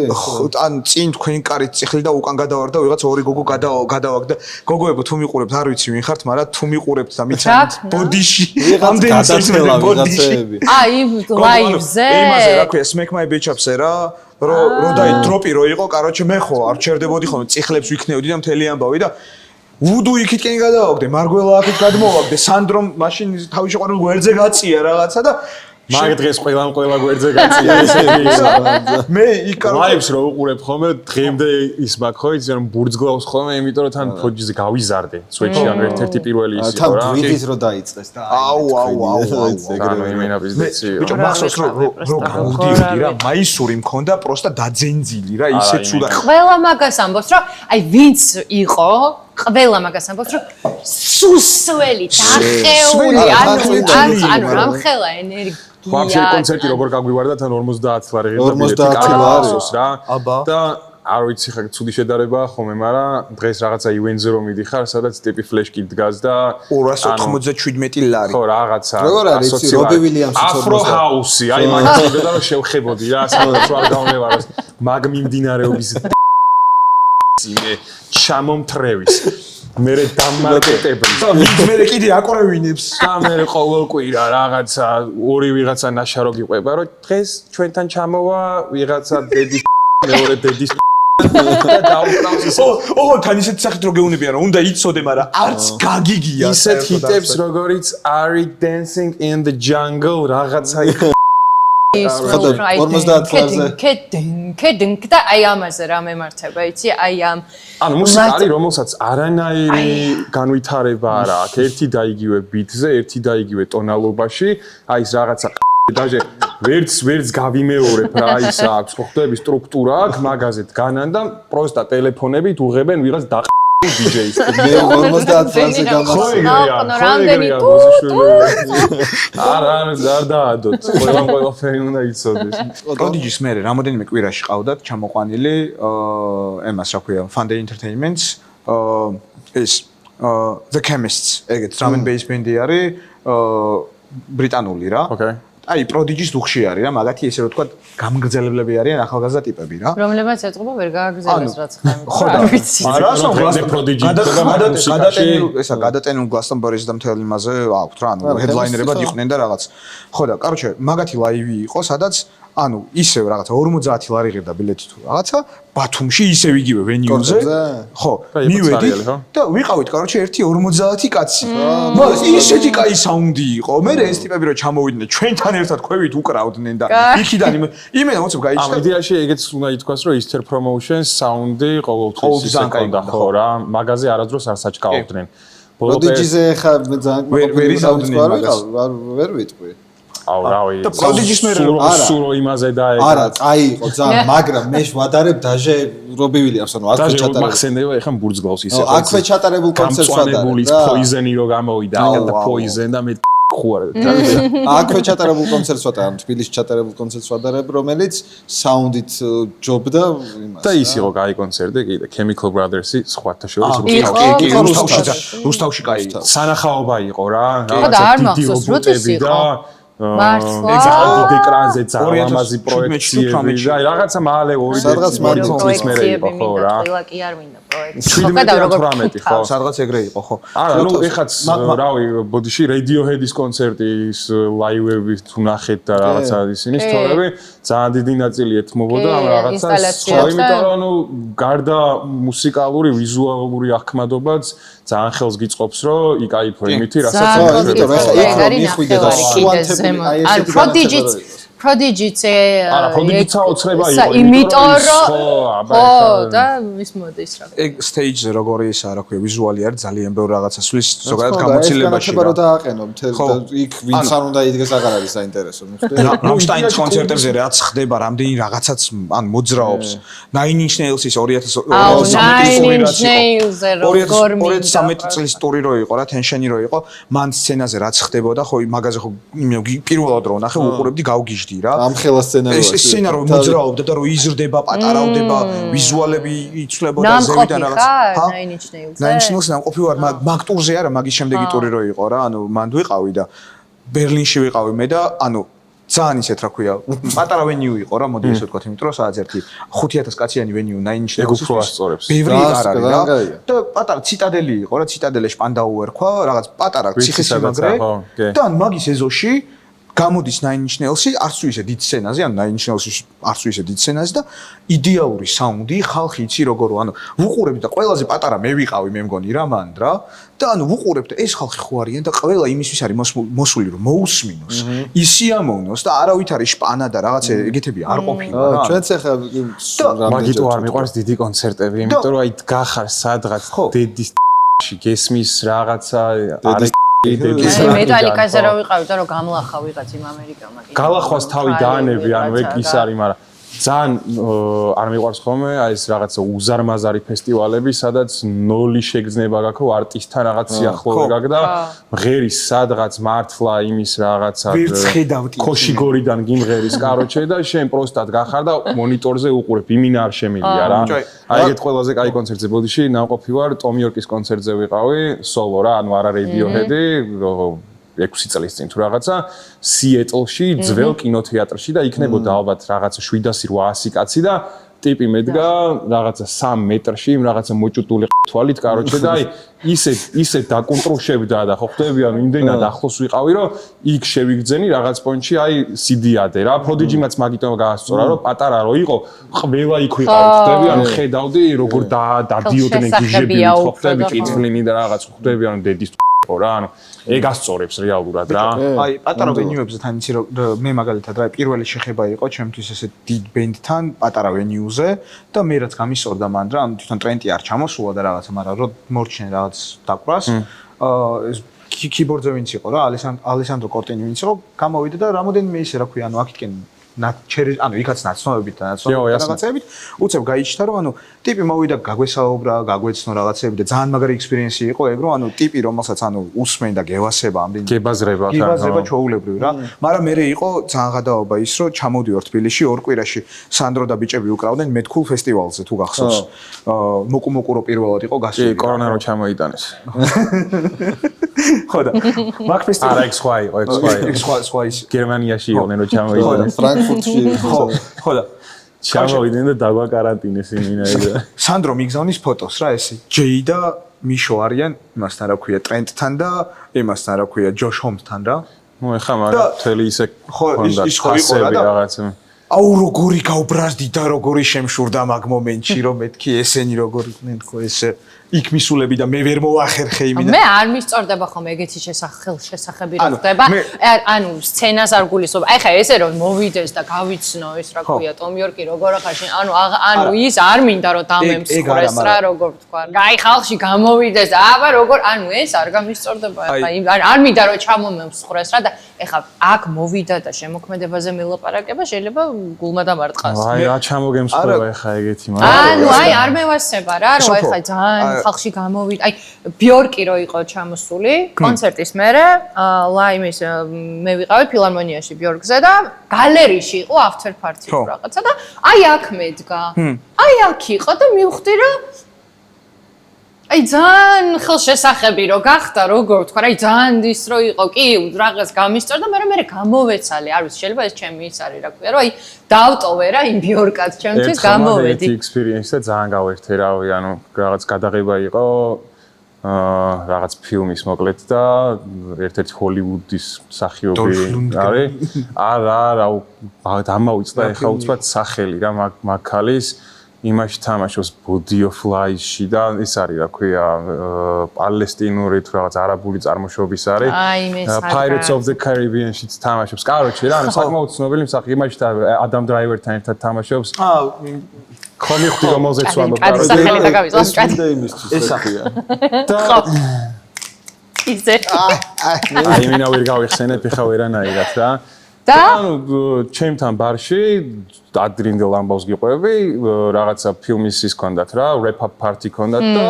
ან წინ თქვენ კარით წიხლი და უკან გადავარ და ვიღაც ორი გოგო გადავაგ და გოგოებო თუ მიყურებთ არ ვიცი ვინ ხართ მაგრამ თუ მიყურებთ და მიცანით ბოდიში ამდენი სექსმენი ბოდიში აი ლაივზე იმაზე რა ქვია Smack My Bitch Up-ზე რა რო დაი დროპი რო იყო короче მე ხო არ ჩერდებოდი ხოლმე წიხლებს ვიქნევდი და მთელი ამბავი და ვუდუ იქითკენ გადავაგდე მარგველა აქეთ გადმოვაგდე სანდრომ მაშინ თავი შეყვარულ გვერდზე გაწია რაღაცა და მაგ დღეს ყველა გვერდზე გაწია ესე მე იქ ლაივს რო უყურებ ხოლმე დღემდე ის მაგ ხო იცი რომ ბურძგლავს ხოლმე იმიტომ რომ თან Prodigy-ზე გავიზარდე სვეჩი ანუ ერთ-ერთი პირველი ის იყო რა თან გვიდის რო დაიწყეს და აუ ანუ იმენა ბიზნესი ბიჭო მახსოვს რომ გამოდიოდი რა მაისური მქონდა პროსტა დაძენძილი რა ისე ცუდა ყველა მაგას ამბობს რომ აი ვინც იყო ყველა მაგას ამბობს რომ სუსველი დახეული ანუ რამხელა ენერგია ვაფშე კონცერტი როგორ გაგვივარდა თან 50 ლარი 50 ლარი რა და არ ვიცი ხა ცუდი შედარება ხომ მე მაგრამ დღეს რაღაცა ივენტზე რომ მიდიხარ სადაც ტიპი ფლეშკი დგას და 297 ლარი ხო რაღაცა როგორ არის იცი რობი ვილიამსი აფრო ჰაუსი აი მაგას მინდა რომ შევხებოდი რა სადაც ვარ გამნევაროს მაგ მიმდინარეობის მე ჩამომთრევის მერე დამარკეტებლის მერე კიდე აკურევინებს და მერე ყოველ კვირა რაღაცა ორი ვიღაცა ნაშარო გიყვება რომ დღეს ჩვენთან ჩამოვა ვიღაცა დედის მეორე დედის და დაუბრუნავს ისე თან ისეთ სახით რო გეუნებიან რომ უნდა იცოდე მაგრამ არც გაგიგია ისეთ ჰიტებს როგორიც Ari Dancing in the Jungle რაღაცა 50 ლარზე კედენ და აი ამაზე რა მემართება იცი აი ამ ანუ მუსიკა არის რომელსაც არანაირი განვითარება არ აქვს ერთი და იგივე ბიტზე ერთი და იგივე ტონალობაში აი ეს რაღაცა დაჟე ვერც გავიმეორებ რა ის აქვს ხო ხდები სტრუქტურა აქვს მაგაზე დგანან და პროსტა ტელეფონებით უღებენ ვიღაც და DJ-ს მე 50 ლარზე გამოსაგრია არ დაადოთ ყველაფერი უნდა იცოდეს Prodigy-ს მე რამოდენიმე კვირაში ყავდათ ჩამოყვანილი ემას რა ქვია Fun Day Entertainment ეს The Chemists ეგეთ drum and bass band-ი არის ბრიტანული რა აი Prodigy-ს დუხში არის რა მაგათი ესე რომ თქვა გამგრძელებლები არიან ახალგაზრდა ტიპები რა რომლებიც ეწყობა ვერ გააგრძელეს რაც ხო და ესა გადატენილ Glastonbury-ზე და მთელ იმაზე აქვთ რა ანუ ჰედლაინერებად იყვნენ და რაღაც ხო და короче მაგათი ლაივი იყო სადაც ანუ ისევ რაღაცა 50 ლარი ღირდა ბილეთი თუ რაღაცა ბათუმში ისევ იგივე ვენიუზე ხო მივედით და ვიყავით короче 1:50 კაცი მაგრამ ისეთი კაი საუნდი იყო მე ეს ტიპები რომ ჩამოვიდნენ ჩვენთან ერთად ქვევით უკრავდნენ და იქიდან იმენა უცებ გაიჩნდა ამ იდეაში ეგეც უნდა ითქვას რომ Easter Promotions საუნდი ყოველთვის ისე კონდა ხო რა მაგაზე არასდროს არ საჭკაობდნენ პროდიჯიზე ხა მე ძალიან ვერ ისაუდნენ მაგას ვერ ვიტყვი აუ რავი და პროდიჯის მე სურო იმაზე და ეგ არა კაი იყო ძალიან მაგრამ მე ვადარებ დაჟე რობი ვილიამს ანუ აქვე ჩატარებულ მახსენდება ეხა ბურჯგლავს ისე აქვე ჩატარებულ კონცერტს ვადარებ და Poison-ი რო გამოვიდა და Poison და მე ხوار აქვე ჩატარებულ კონცერტს ვატარებ თბილისში ჩატარებულ კონცერტს ვადარებ რომელიც საუნდით ჯობდა იმას და ის იყო კაი კონცერტი კიდე Chemical Brothers-ი სხვათა შორის რუსთავში კაი სანახაობა იყო რა და არ მახსოვს როდის იყო მართლა ეგ ეკრანზე ძალამაზი პროექტები და რაღაცა მალე 2 წლის მერე იყო ხო რა ყველა კი არ მინდა პროექტი 17-18 ხო სადღაც ეგრე იყო ხო არა ნუ ეხაც რავი ბოდიში Radiohead-ის კონცერტის ლაივები თუ ნახეთ და რაღაცა ისინი სწორები ძალიან დიდი ნაწილი ეთმობოდა ამ რაღაცას ხო იმიტომ რომ ნუ გარდა მუსიკალური ვიზუალური ახმადობაც ძალიან ხელს გიწყობს რომ იკაიფო იმითი რასაც იმიტომ რომ ეხა იქ რომ მიხვიდე და სუანთები აი ესეთი პროდიჯიც არა პროდიჯიცა ოცნება იყო იმიტომ რომ ხო და ის მოდის რა ეგ სტეიჯზე როგორი ისა რა ქვია ვიზუალი არის ძალიან ბევრ რაღაცა სulis ზოგადად გამოცდილებაში რა დააყენო იქ ვინც არ უნდა იდგეს აღარ არის საინტერესო მიხვდე რამშტაინის კონცერტებზე რაც ხდება რამდენი რაღაცაც ან მოძრაობს Nine Inch Nails-ის 2013 წლის ტური რო იყო რა tension-ი რო იყო მან სცენაზე რაც ხდებოდა ხო მაგაზე ხო პირველად რო ნახე უყურებდი გავგიჟდი ამ ხელა სცენაროა ეს სცენა რომ მოძრაობდა და რომ იზრდება, პატარავდება, ვიზუალები იცვლებოდა ზევიდან რაღაც. ხა? Nine Inch Nails ნამყოფი ვარ, მაგ ტურზე არა, მაგის შემდეგი ტური რო იყო რა, ანუ მანდ ვიყავი და ბერლინში ვიყავი მე და ანუ ძალიან ისეთ რა ქვია, პატარა ვენიუ იყო რა, მოდი ესე ვთქვა, იმიტომ რომ სადაც ერთი 5000 კაციანი ვენიუ Nine Inch Nails უფრო ასწორებს. ბევრი არ არის რა. და პატარა ციტადელი იყო რა, ციტადელე შპანდაუ ერქვა, რაღაც პატარა ციხესიმაგრე და მაგის ეზოში გამოდის Nine Inch Nails-ი არც თუ ისე დიდ სცენაზე, ანუ Nine Inch Nails-ი არც თუ ისე დიდ სცენაზე და იდეალური საუნდი, ხალხი იცი როგორ, ანუ ვუყურებდი და ყველაზე პატარა მე ვიყავი, მე მგონი რა მან რა და ანუ ვუყურებდი ეს ხალხი ხო არიან და ყველა იმისთვის არის მოსული რომ მოусმინოს, ისიამოვნოს და არავით არის შპანა და რაღაცა ეგეთები არ ყოფილა რა. ჩვენც ახლა მაგიტო არ მიყვარს დიდი კონცერტები, იმიტომ რომ აი დგახარ სადღაც დედის გესმის რაღაცა არის მეტალიკაზე რა ვიყავი და რომ გამლახა ვიღაც იმ ამერიკელმა კი გალახვას თავი დაანები ანუ ეგ ის არის მაგრამ ძალიან არ მიყვარს ხოლმე აი ეს რაღაცა უზარმაზარი ფესტივალები სადაც ნოლი შეგრძნება გაქვს არტისტთან რაღაც სიახლოვე გაქვს და მღერის სადღაც მართლა იმის რაღაცა ქოშიგორიდან გიმღერის კაროჩე და შენ პროსტად გახარ და მონიტორზე უყურებ იმინა არ შემილია რა აი ეგეთ ყველაზე კაი კონცერტზე ბოდიში ნამყოფი ვარ ტომ იორკის კონცერტზე ვიყავი სოლო რა ანუ არა Radiohead-ი 6 წლის წინ თუ რაღაცა სიეტლში ძველ კინოთეატრში და იქნებოდა ალბათ რაღაცა 700-800 კაცი და ტიპი მედგა რაღაცა 3 მეტრში იმ რაღაცა მოჭუტული თვალით კაროჩე და აი ისე დაკონტროლშებდა და ხო ხდები ანუ იმდენად ახლოს ვიყავი რომ იქ შევიგძენი რაღაც პონჩი აი სიდიადე რა პროდიჯიმაც მაგიტომ გაასწორა რომ პატარა რო იყო ყველა იქ ვიყავი ხდები ანუ ხედავდი როგორ დადიოდნენ გიჟები ხო ხდები კითლინი და რაღაც ხდები ანუ დედის ხო რა ანუ ეგ ასწორებს რეალურად რა აი პატარა ვენიუებზე თან იცი რომ მე მაგალითად რა პირველი შეხება იყო ჩემთვის ესე დიდ ბენდთან პატარა ვენიუზე და მე რაც გამისწორდა მან რა ანუ თვითონ ტრენტი არ ჩამოსულა და რაღაცა მაგრამ რო მორჩენ რაღაც დაკვას ეს კიბორდზე ვინც იყო რა ალესანდრო კორტინი ვინც იყო გამოვიდა და რამოდენიმე ისე რა ქვია ანუ აქეთკენ ანუ იქაც ნაცნობებით და რაღაცებით უცებ გაიჩნდა რომ ანუ ტიპი მოვიდა გაგვესაუბრა, გაგვეცნო რაღაცები და ძალიან მაგარი ექსპერიენსი იყო ეგ რომ ანუ ტიპი რომელსაც ანუ უსმენ და გევასება ამდენი გებაზრება ჩაულებრივ რა მაგრამ მე იყო ძალიან გადაობა ის რომ ჩამოვდივარ თბილისში ორ კვირაში სანდრო და ბიჭები უკრავდნენ მეთქულ ფესტივალზე თუ გახსოვს მოკუმოკუ რო პირველად იყო გასული კი კორონა რო ჩამოიტანეს ხო და მაგ ფესტივალზე არა ეგ სხვა ის გერმანიაში იყვნენ რო ჩამოიტანეს ფრანკფურტში ხო და ჩამოვიდნენ და დაგვა კარანტინეს იმინაირა. სანდრო მიგზავნის ფოტოს რა ესე. ჯეი და მიშო არიან იმასთან რა ქვია ტრენტთან და იმასთან რა ქვია ჯოშ ჰომსთან რა. ნუ ეხა მაგრამ თელი ისე ხო ის ხო იყო რა და აუ როგორი გაუბრაზდი და როგორი შემშურდა მაგ მომენტში რომ მეთქი ესენი როგორ იყვნენ ხო ესე იქ მისულები და მე ვერ მოახერხე იმიდან მე არ მისწორდება ხომ ეგეთი შესახები რომ ხდება ანუ სცენას არ გულისხმობ აი ხა ესე რომ მოვიდეს და გავიცნო ეს რა ქვია ტომ იორკი როგორ ახარში ანუ ის არ მინდა რომ დამემსხვრეს რა როგორ თქვა აი ხალხში გამოვიდეს და აბა როგორ ანუ ეს არ გამისწორდება ხა არ მინდა რომ ჩამომემსხვრეს რა და ეხა აქ მოვიდა და შემოქმედებაზე მელაპარაკება შეიძლება გულმა დამარტყას აი რა ჩამოგემსხვრება ეხა ეგეთი ანუ აი არ მევასება რა რომ ეხა ძალიან ხალხში გამოვიდა. აი ბიორკი რო იყო ჩამოსული კონცერტის მერე, ლაიმის მე ვიყავი ფილარმონიაში ბიორკზე და გალერეში იყო after party რაღაცა და აი აქ მედგა. აი აქ იყო და მივხვდი რომ აი ძალიან ხელშესახები რო გახდა, როგორ ვთქვა, აი ძალიან ის რო იყო, კი, რაღაც გამისწორდა, მაგრამ მე გამოვეცალე, არ ვიცი, შეიძლება ეს ჩემი ის არის, რა ქვია, რომ აი დავტოვე რა იმ ბიორკად ჩემთვის გამოვედი. ეს experience და ძალიან გავერთე რავი, ანუ რაღაც გადაღება იყო რაღაც ფილმის მოკლედ და ერთ-ერთი ჰოლივუდის მსახიობი არის. არა, დამავიწყდა ეხლა უცბად სახელი რა მაგ ქალის იმაში თამაშობს Body of Lies-ში და ის არის რა ქვია პალესტინური თუ რაღაც არაბული წარმოშობის არის. Pirates of the Caribbean-ში თამაშობს. კაროჩე რა, ანუ საკმაოდ ცნობილი მსახიობი იმაში და Adam Driver-თან ერთად თამაშობს. ხომი ხვდი რომ მოზეც ვამბობ. და იმისთვის ესახია. და ისე. აი მინა ვერ გავიხსენებ ხა ვერანაირად რა. და ანუ ჩემთან ბარში ადრინდელ ამბავს გიყვები, რაღაცა ფილმის ის ჰქონდათ რა, rap up party ჰქონდათ და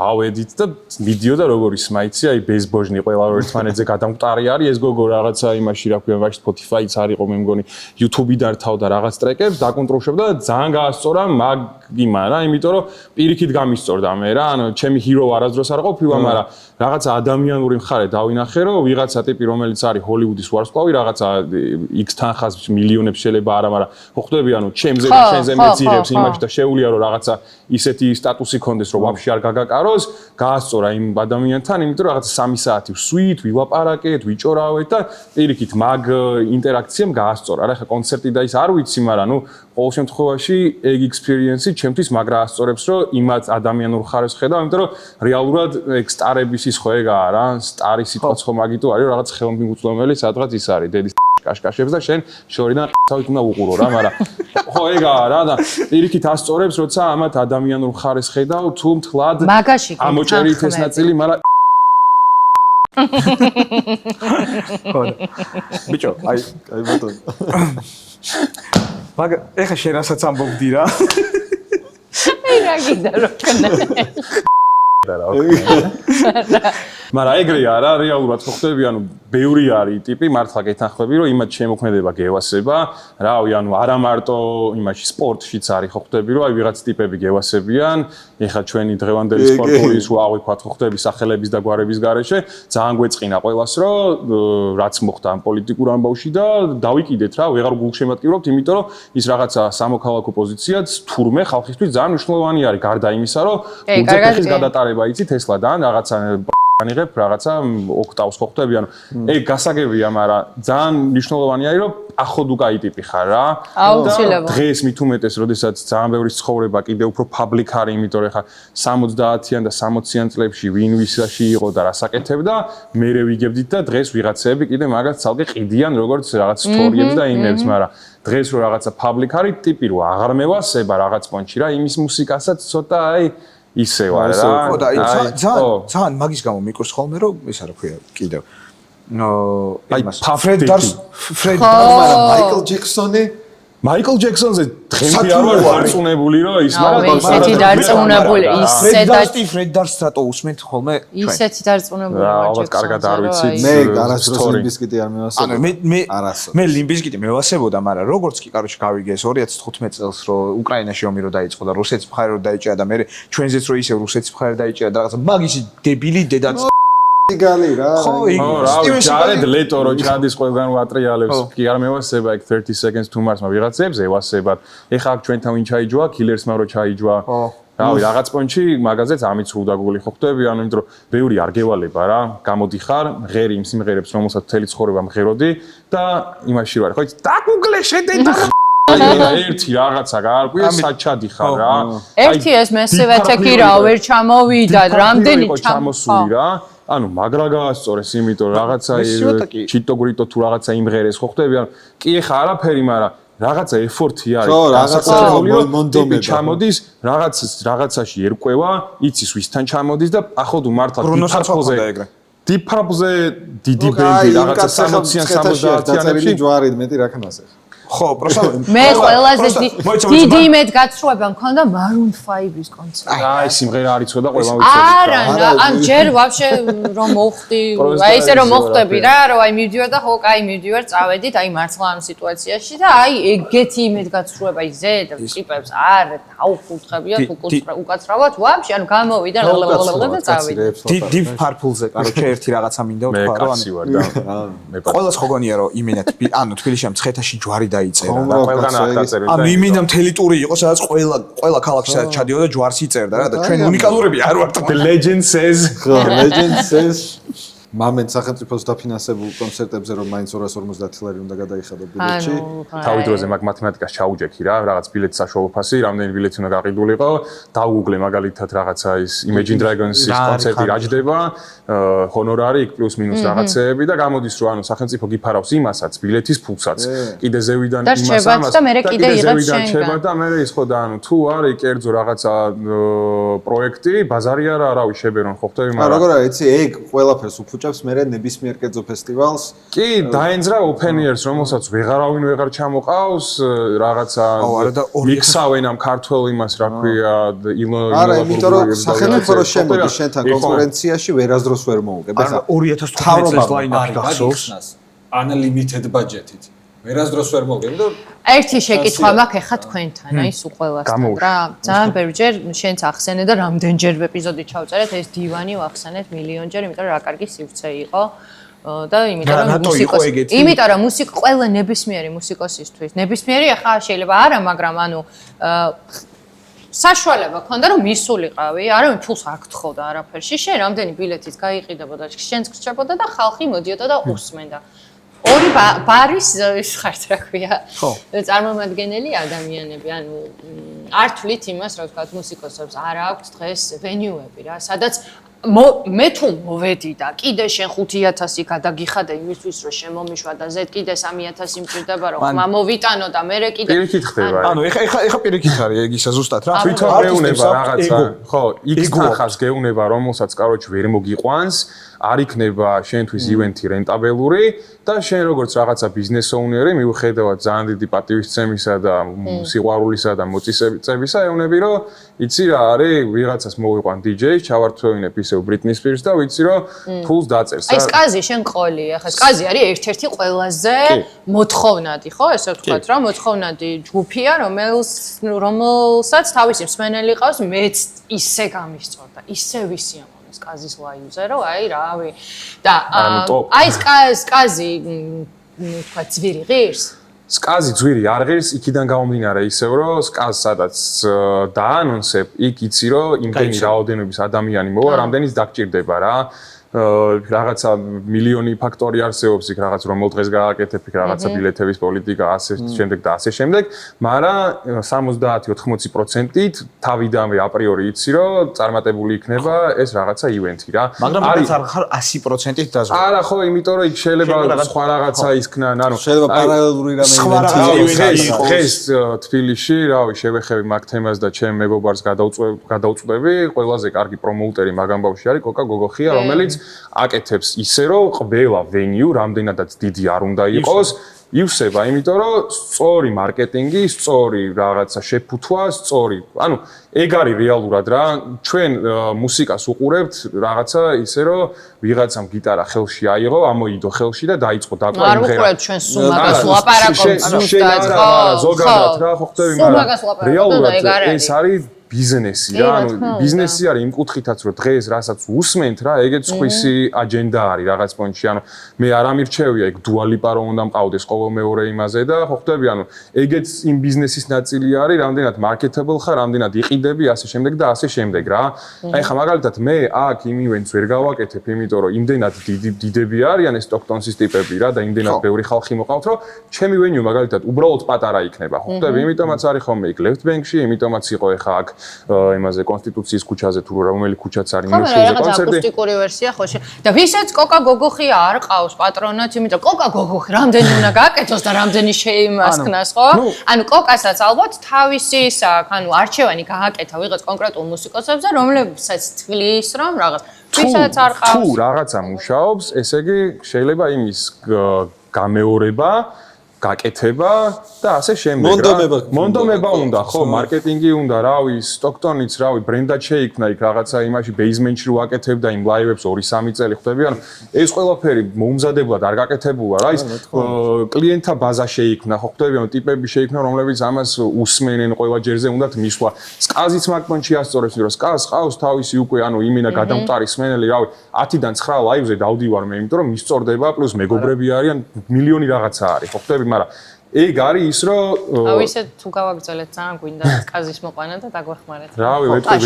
ავედით და მიდიოდა როგორ ის მაიცი, აი ბეზბოჟნი ყველა ერთმანეთზე გადამკვტარი არის, ეს გოგო რაღაცა იმაში რა ქვია, ვაში Spotify-ც არისო მე მგონი, YouTube-იდან თავდა რაღაც ტრეკებს, დაკონტროლშობდა და ძალიან გაასწორა მაგ იმა რა, იმიტომ რომ პირიქით გამისწორდა მე რა, ანუ ჩემი ჰირო არასდროს არ ყოფილა, მაგრამ რაღაცა ადამიანური მხარე დავინახე, რომ ვიღაცა ტიპი რომელიც არის ჰოლივუდის ვარსკვლავი, რაღაცა X თანხას მილიონებს შეიძლება არა, მაგრამ ხო ხვდები, ანუ ჩემზე და შენზე მეძირებს იმაში და შეუულია რომ რაღაცა ისეთი სტატუსი ქონდეს, რომ ვაფშე არ გაგაკაროს, გაასწორა იმ ადამიანთან, იმიტომ რომ რაღაცა 3 საათი ვსვით, ვილაპარაკეთ, ვიჭორავეთ და პირიქით მაგ ინტერაქციამ გაასწორა. რა ხა კონცერტი და ის არ ვიცი, მაგრამ ნუ ყოველ შემთხვევაში ეგ experience-ი ჩემთვის მაგრა ასწორებს, რომ იმათ ადამიანურ ხარეს ხედავ, იმიტომ რომ რეალურად ეგ სტარების ის ხო ეგაა რა, სტარი სიტყვაც ხო მაგიტო არის, რაღაც ხელმისაწვდომელი სადღაც ის არის, დედის კაშკაშებს და შენ შორიდან თავით უნდა უყურო რა, მაგრამ ხო ეგაა რა და პირიქით ასწორებს, როცა ამათ ადამიანურ ხარეს ხედავ, თუ მთლად ამოჭერით ეს ნაწილი, მაგრამ ხო ბიჭო, აი ბატონო. მაგრამ ეხა შენ რასაც ამბობდი რა. აი რა გინდა რო ქნა. მაგრამ ეგრეა რა, რეალურად ხო ხდები, ანუ ბევრი არის ტიპი, მართლა გეთანხმები, რომ იმათ შემოქმედება გევასება, რავი, ანუ არა მარტო იმაში სპორტშიც არის ხო ხდები, რომ აი ვიღაც ტიპები გევასებიან, ეხლა ჩვენი დღევანდელი სპორტული ის ვაღვიქვათ ხო ხდები სახელების და გვარების გარეშე, ძალიან გვეწყინა ყველას, რომ რაც მოხდა ამ პოლიტიკურ ამბავში და დავიკიდეთ რა, ვეღარ გულშემატკივრობთ, იმიტომ რომ ის რაღაცა სამოქალაქო პოზიციაც თურმე ხალხისთვის ძალიან მნიშვნელოვანი არის, გარდა იმისა, რომ უძეფეხის გადატარება იცით თესლადან რაღაცა ანიღებ რაღაცა ოქტავს ხო ხდები, ანუ ეგ გასაგებია, მაგრამ ძალიან მნიშვნელოვანი არის, რომ ახოდ უკაი ტიპი ხარ რა. აუცილებლად. დღეს მით უმეტეს, როდესაც ძალიან ბევრი ცხოვრება კიდე უფრო public არის, იმიტომ რომ ხა 70-იან და 60-იან წლებში ვინ ვისაში იყო და რა საკეთებდა, მერე ვიგებდით და დღეს ვიღაცები კიდე მაგას ცალკე ყიდიან, როგორც რაღაც სტორიებს და იმებს, მაგრამ დღეს რო რაღაცა public არის, ტიპი რო აღარ მევასება რაღაც პონჩი რა, იმის მუსიკასაც ცოტა აი ისე ვარ რა. ხო და ძალიან მაგის გამო მიკურს ხოლმე რომ ისა რა ქვია კიდევ. აი Fred Durst, მაგრამ Michael Jackson-ი Michael Jackson-ზე დღემდე არ ვარ დარწმუნებული რომ ის მაგრამ ისეთი დარწმუნებული ისე და Fred Durst რატო უსმენთ ხოლმე ჩვენ ისეთი დარწმუნებული რა ალბათ კარგად არ ვიცი მე არასდროს ლიმბისკიტი არ მევასებოდა ანუ მე ლიმბისკიტი მევასებოდა მაგრამ როგორც კი კაროჩი გავიგეს 2015 წელს რომ უკრაინაში ომი რო დაიწყო და რუსეთის მხარე რო დაიჭირა და მე ჩვენზეც რო ისე რუსეთის მხარე დაიჭირა და რაღაცა მაგისი დებილი დედაც გალი რა ხო ჯარედ ლეტო რო ჩადის ყველგან ვატრიალებს კი არ მევასება ეგ 30 seconds to Mars-მა ვიღაცებს ევასებათ ეხლა აქ ჩვენთან ვინ ჩაიჯვა killers-მა რო ჩაიჯვა რავი რაღაც პონჩი მაგაზეც ამიცრუდა გული ხო ხდები ანუ იმიტომ რომ ბევრი არ გევალება რა გამოდიხარ ღერი იმ სიმღერებს რომელსაც მთელი ცხოვრება მღეროდი და იმაში ვარ ხო იცი დაგუგლე შედე და ერთი რაღაცა გაარკვია საჩადი ხარ რა. ერთი ეს მესევეთე კი რა ვერ ჩამოვიდა, რამდენი ჩამოსული რა. ანუ მაგრა გაასწორეს, იმიტომ რაღაცა ჩიტოგრიტო თუ რაღაცა იმღერეს ხო ხდები, ანუ კი ეხა არაფერი, მაგრამ რაღაცა ეფორტი არის. ხო, რაღაცა მონდომება. ჩამოდის, რაღაცაში ერკვევა, იცის ვისთან ჩამოდის და ახლა თუ მართლა დიფარბზე დიდი ბენდი რაღაცა 60-იან 70-იან დაწერილი ჯვარი მეტი რა ქნასე. ხო, პროსტა მე ყველაზე დიდი იმედ გაცრუება მქონდა Maroon 5-ის კონცერტი. აი, სიმღერა არ იცოდა ყველა ვიცოდი. არა, ან ჯერ ვაფშე რომ მოხდი, აი ესე რომ მოხდები რა, რომ აი მივდივარ და ხო, კაი მივდივარ, წავედით, აი მართლა ამ სიტუაციაში და აი ეგეთი იმედ გაცრუება იზე და ტიპებს არ დაუხუთხებია თუ უკაცრავად ვაფშე, ანუ გამოვიდა და წავედი. Deep Purple-ზე, კაროჩე ერთი რაღაცა მინდა ვთქვა, რომ მე ყველას ხო გონია რომ იმენად ანუ თბილისში ამ ცხეთაში ჯვარი დაიწერა და ყველგან არ დაწერა. ანუ იმინა მთელი ტური იყო, სადაც ყველა ქალაქში სადაც ჩადიოდა და ჯვარს იწერდა რა და ჩვენ უნიკალურები არ ვართ. The legend says. Legend says. მამენ სახელმწიფოს დაფინანსებულ კონცერტებზე რომ მაინც 250 ლარი უნდა გადაიხადო ბილეთში. თავი დროზე მაგ მათემატიკას ჩაუჯექი რა, რაღაც ბილეთის საშუალო ფასი, რამდენი ბილეთი უნდა გაყიდულიყო. დაუგუგლე მაგალითად რაღაცა ის Imagine Dragons-ის კონცერტი რაჯდება, ჰონორარი იქ პლუს მინუს რაღაცეები და გამოდის რომ ანუ სახელმწიფო გიფარავს იმასაც, ბილეთის ფულსაც. კიდე ზევიდან იმასაც და მე კიდე იღებს შენგან. და მე ის ხო და ანუ თუ არის კერძო რაღაცა პროექტი, ბაზარი არა, არავის შებერონ ხო ხტები, მაგრამ როგორ არის, იცი, ეგ ყველაფერს უჩებს მე ნებისმიერ კერძო ფესტივალს. კი, დაენძრა open airs, რომელსაც ვეღარავინ ვეღარ ჩამოყავს, რაღაცა მიქსავენ ამ ქართველ იმას, რა ქვია, არა, იმიტომ რომ სახელმწიფო რო შემოდის შენთან კონფერენციაში ვერასდროს ვერ მოუგებ. ახლა 2015 წლის line-up გახსოვს. Unlimited budget-ით. ვერასდროს ვერ მოუგებ და ერთი შეკითხვა მაქვს ახლა თქვენთან, აი სულ ყველასთან რა. ძალიან ბევრჯერ შენც ახსენე და რამდენჯერ ეპიზოდი ჩავწერეთ, ეს დივანი ვახსენეთ მილიონჯერ, იმიტომ რომ რა კარგი სივრცე იყო და იმიტომ რომ მუსიკა ყველა ნებისმიერი მუსიკოსისთვის, ნებისმიერი ახლა შეიძლება არა, მაგრამ ანუ საშუალება ქონდა რომ მისულიყავი, არავინ ფულს არ გთხოვდა არაფერში, შენ რამდენი ბილეთით გაიყიდებოდა, შენც გრჩებოდა და ხალხი მოდიოდა და უსმენდა. ორი ბარის ხართ რა ქვია. წარმომადგენელი ადამიანები, ანუ არ თვლით იმას, რა ვთქვათ, მუსიკოსებს არ აქვს დღეს ვენიუები რა, სადაც მე თუ მოვედი და კიდე შენ 5000 გადაგიხადე იმისთვის რომ შემომიშვა და ზედ კიდე 3000 მჭირდება რომ მოვიტანო და მე კიდე პირიქით ხდება. ანუ ეხა პირიქით არის ეგ ისა ზუსტად რა. თვითონ გეუნება რაღაცა, ხო, X თანხას გეუნება, რომელსაც კაროჩ ვერ მოგიყვანს, არ იქნება შენთვის ივენთი რენტაბელური და შენ როგორც რაღაცა ბიზნეს ოუნერი მიუხედავად ძალიან დიდი პატივისცემისა და სიყვარულისა და მოწესებისა ეუბნები რომ იცი რა არის ვიღაცას მოვიყვან DJ-ს ჩავართვევინებ ისევ Britney Spears და ვიცი რომ ფულს დაწერს აი სკაზი შენ ყოლი ახლა სკაზი არის ერთ-ერთი ყველაზე მოთხოვნადი ხო ესე ვთქვათ რა მოთხოვნადი ჯგუფია რომელსაც თავისი მსმენელი ყავს მეც ისე გამისწორდა ისე ვისიამ სკაზის ლაივზე რომ აი რავი და აი სკაზი თქვა ძვირი ღირს სკაზი ძვირი არ ღირს იქიდან გამომდინარე ისევ რომ სკაზ სადაც დაანონსებ იქ იცი რომ იმდენი რაოდენობის ადამიანი მოვა რამდენის დაგჭირდება რა რაღაცა მილიონი ფაქტორი არსებობს იქ რაღაც რომ დღეს გააკეთებ იქ რაღაცა ბილეთების პოლიტიკა ასე შემდეგ და ასე შემდეგ მაგრამ 70-80%-ით თავიდანვე აპრიორი იცი რომ წარმატებული იქნება ეს რაღაცა ივენთი რა მაგრამ მაგაც არ ხარ 100%-ით დაზღვე არა ხო იმიტომ რომ იქ შეიძლება სხვა რაღაცა ისქნან ანუ შეიძლება პარალელური რამე ივენთი დღეს თბილისში რავი შევეხები მაგ თემას და ჩემ მეგობარს გადავწყვეტები ყველაზე კარგი პრომოუტერი მაგ ამბავში არის კოკა გოგოხია რომელიც აკეთებს ისე რომ ყველა ვენიუ რამდენადაც დიდი არ უნდა იყოს ივსება იმიტომ რომ სწორი მარკეტინგი, სწორი რაღაცა შეფუთვა, სწორი ანუ ეგ არის რეალურად რა ჩვენ მუსიკას უყურებთ რაღაცა ისე რომ ვიღაცამ გიტარა ხელში აიღო, ამოიდო ხელში და დაიწყო დაკვირვება. არ უყურებთ ჩვენ სულ მაგას ლაპარაკობთ ზუსტად ხო? ზოგადად რა ხო ხტები მაგრამ რეალურად ეს არის ბიზნესი რა, ანუ ბიზნესი არის იმ კუთხითაც, რომ დღეს რასაც უსმენთ რა, ეგეც სხვისი აჯენდა არის რაღაც პონჩი, ანუ მე არ ამირჩევია ეგ დუალიპა რომ უნდა მყავდეს ყოველ მეორე იმაზე და ხო ხვდები, ანუ ეგეც იმ ბიზნესის ნაწილი არის, რამდენად marketable ხარ, რამდენად იყიდები, ასე შემდეგ და ასე შემდეგ რა. აი ხა მაგალითად მე აქ იმ ივენტს ვერ გავაკეთებ, იმიტომ რომ იმდენად დიდები არიან ეს Stockton-ის ტიპები რა და იმდენად ბევრი ხალხი მოყავთ, რომ ჩემი ვენიუ მაგალითად უბრალოდ პატარა იქნება, ხო ხვდები, იმიტომაც არის ხოლმე იქ Left Bank-ში, იმიტომაც იყო ეხა აქ იმაზე კონსტიტუციის ქუჩაზე თუ რომელი ქუჩაც არის ნიუშულზე კონცერტი. აკუსტიკური ვერსია ხო და ვისაც კოკა გოგოხი არ ყავს პატრონად, იმიტომ კოკა გოგოხი რამდენი უნდა გააკეთოს და რამდენი შეიმასკნას ხო? ანუ კოკასაც ალბათ თავისი ის აქვს, ანუ არჩევანი გააკეთა ვიღაც კონკრეტულ მუსიკოსებზე, რომლებსაც თვლის რომ რაღაც ვისაც არ ყავს. თუ რაღაცა მუშაობს, ესე იგი შეიძლება იმის გამეორება გაკეთება და ასე შემდეგ რა. მონდომება უნდა, ხო, მარკეტინგი უნდა, რავი, Stockton-იც, რავი, ბრენდად შეიქმნა იქ რაღაცა იმაში ბეიზმენტში რო აკეთებდა იმ ლაივებს 2-3 წელი ხვდები, ანუ ეს ყველაფერი მოუმზადებლად არ გაკეთებულა რა, ის კლიენტთა ბაზა შეიქმნა, ხო ხვდები, ანუ ტიპები შეიქმნა, რომლებიც ამას უსმენენ ყველა ჯერზე უნდათ მისვლა. სკაზიც მაგპონჩი ასწორებს, რომ სკაზ ყავს თავისი უკვე, ანუ იმენა გადამყარი სმენელი, რავი, 10-დან 9 ლაივზე დავდივარ მე, იმიტომ რომ მისწორდება, პლუს მეგობრები არიან, მილიონი რაღაცა არის, ხო ხვდები, მაგრამ ეგ არის ის რომ აუ ისე თუ გავაგრძელეთ ძალიან გვინდა სკაზის მოყვანა და დაგვეხმარეთ. რავი, ვეთქვი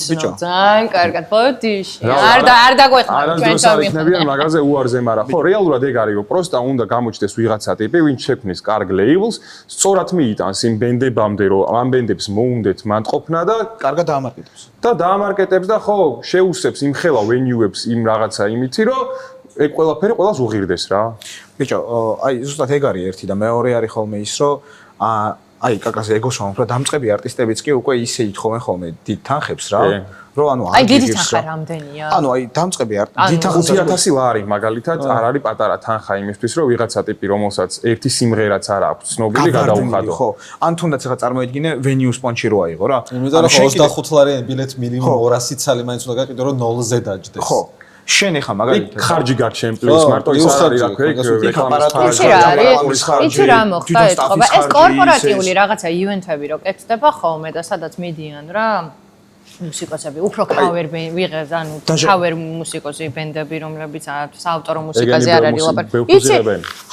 ბიჭო. ძალიან კარგად, ბოდიში. არ დაგვეხმარეთ ჩვენ წავიქნებიან მაგაზე უარზე, მაგრამ ხო, რეალურად ეგ არის, რომ პროსტა უნდა გამოჩნდეს ვიღაცა ტიპი, ვინც შექმნის კარგ ლეიბლს, სწორად მიიტანს იმ ბენდებამდე, რომ ამ ბენდებს მოუნდეთ მანდყოფნა და კარგად დაამარკეტებს. და დაამარკეტებს და ხო, შეუსებს იმ ხელა ვენიუებს იმ რაღაცა იმითი, რომ ეგ ყველაფერი ყველას უღირდეს რა. ბიჭო, აი ზუსტად ეგ არის ერთი და მეორე არის ხოლმე ის, რომ აი კაკაზე ეგოს ვამბობ, რომ დამწყები არტისტებიც კი უკვე ისე ითხოვენ ხოლმე დიდ თანხებს რა, რომ ანუ აი დიდი თანხა რამდენია? ანუ აი დამწყები დიდ თანხა 5000 ლარი მაგალითად არ არის პატარა თანხა იმისთვის, რომ ვიღაცა ტიპი, რომელსაც ერთი სიმღერაც არ აქვს ცნობილი გადაუხადო. ხო, ან თუნდაც ახლა წარმოიდგინე venue sponsor რო აიღო რა. იმიტომ რომ 25 ლარიანი ბილეთი მინიმუმ 200 ცალი მაინც უნდა გაყიდო, რომ 0-ზე დაჯდეს. ხო. შენ ეხა მაგალითად ხარჯი გარჩენ პლუს მარტო ის არის რა ქვია რეკლამის ხარჯი. იცი რა მოხდა ეთქობა ეს კორპორატიული რაღაცა ივენთები რო კეთდება ხოლმე და სადაც მიდიან რა მუსიკოსები უფრო cover ვიღებს ანუ cover მუსიკოსი ბენდები რომლებიც საავტორო მუსიკაზე არ არის ლაპარაკი. იცი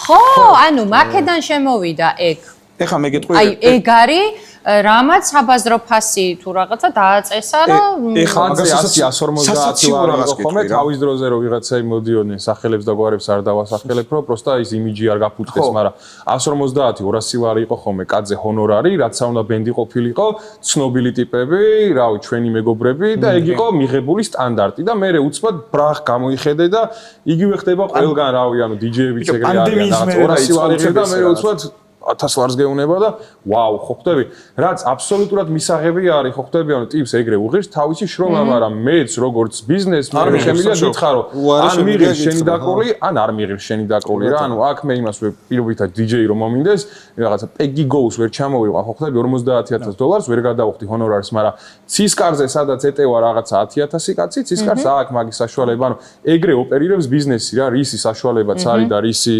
ხო ანუ მაკედან შემოვიდა ეგ. ეხა მე გეტყვი აი ეგ არის რამაც საბაზრო ფასი თუ რაღაცა დააწესა რომ ეხლა მაგასაც 150 ლარი იყო ხოლმე თავის დროზე რომ ვიღაცაი მოდიოდნენ სახელებს და გვარებს არ დავასახელებ რომ პროსტა ის იმიჯი არ გაფუძდეს მაგრამ 150 200 ლარი იყო ხოლმე კაცზე ჰონორარი რაც უნდა ბენდი ყოფილიყო ცნობილი ტიპები რავი ჩვენი მეგობრები და ეგ იყო მიღებული სტანდარტი და მე უცბად ბრახ გამოიხედე და იგივე ხდება ყველგან რავი ანუ დიჯეებიც ეგრე არიან რაღაც 200 ლარი და მე უცბად 1000 ლარს გეუნება და ვაუ ხო ხვდები რაც აბსოლუტურად მისაღები არის ხო ხვდები ანუ ტიპს ეგრე უღირს თავისი შრომა მაგრამ მეც როგორც ბიზნესმენი შემიძლია გითხარო ან მიღირს შენი დაკრული ან არ მიღირს შენი დაკრული რა ანუ აქ მე იმას პირობითად DJ რომ მომინდეს რაღაცა Peggy Goes ვერ ჩამოვიყვა ხო ხვდები $50000 ვერ გადავხდი ჰონორარს მაგრამ ცისკარზე სადაც ეტევა რაღაცა 10000 კაცი ცისკარს აქ მაგის საშუალება ანუ ეგრე ოპერირებს ბიზნესი რა რისი საშუალებაც არის და რისი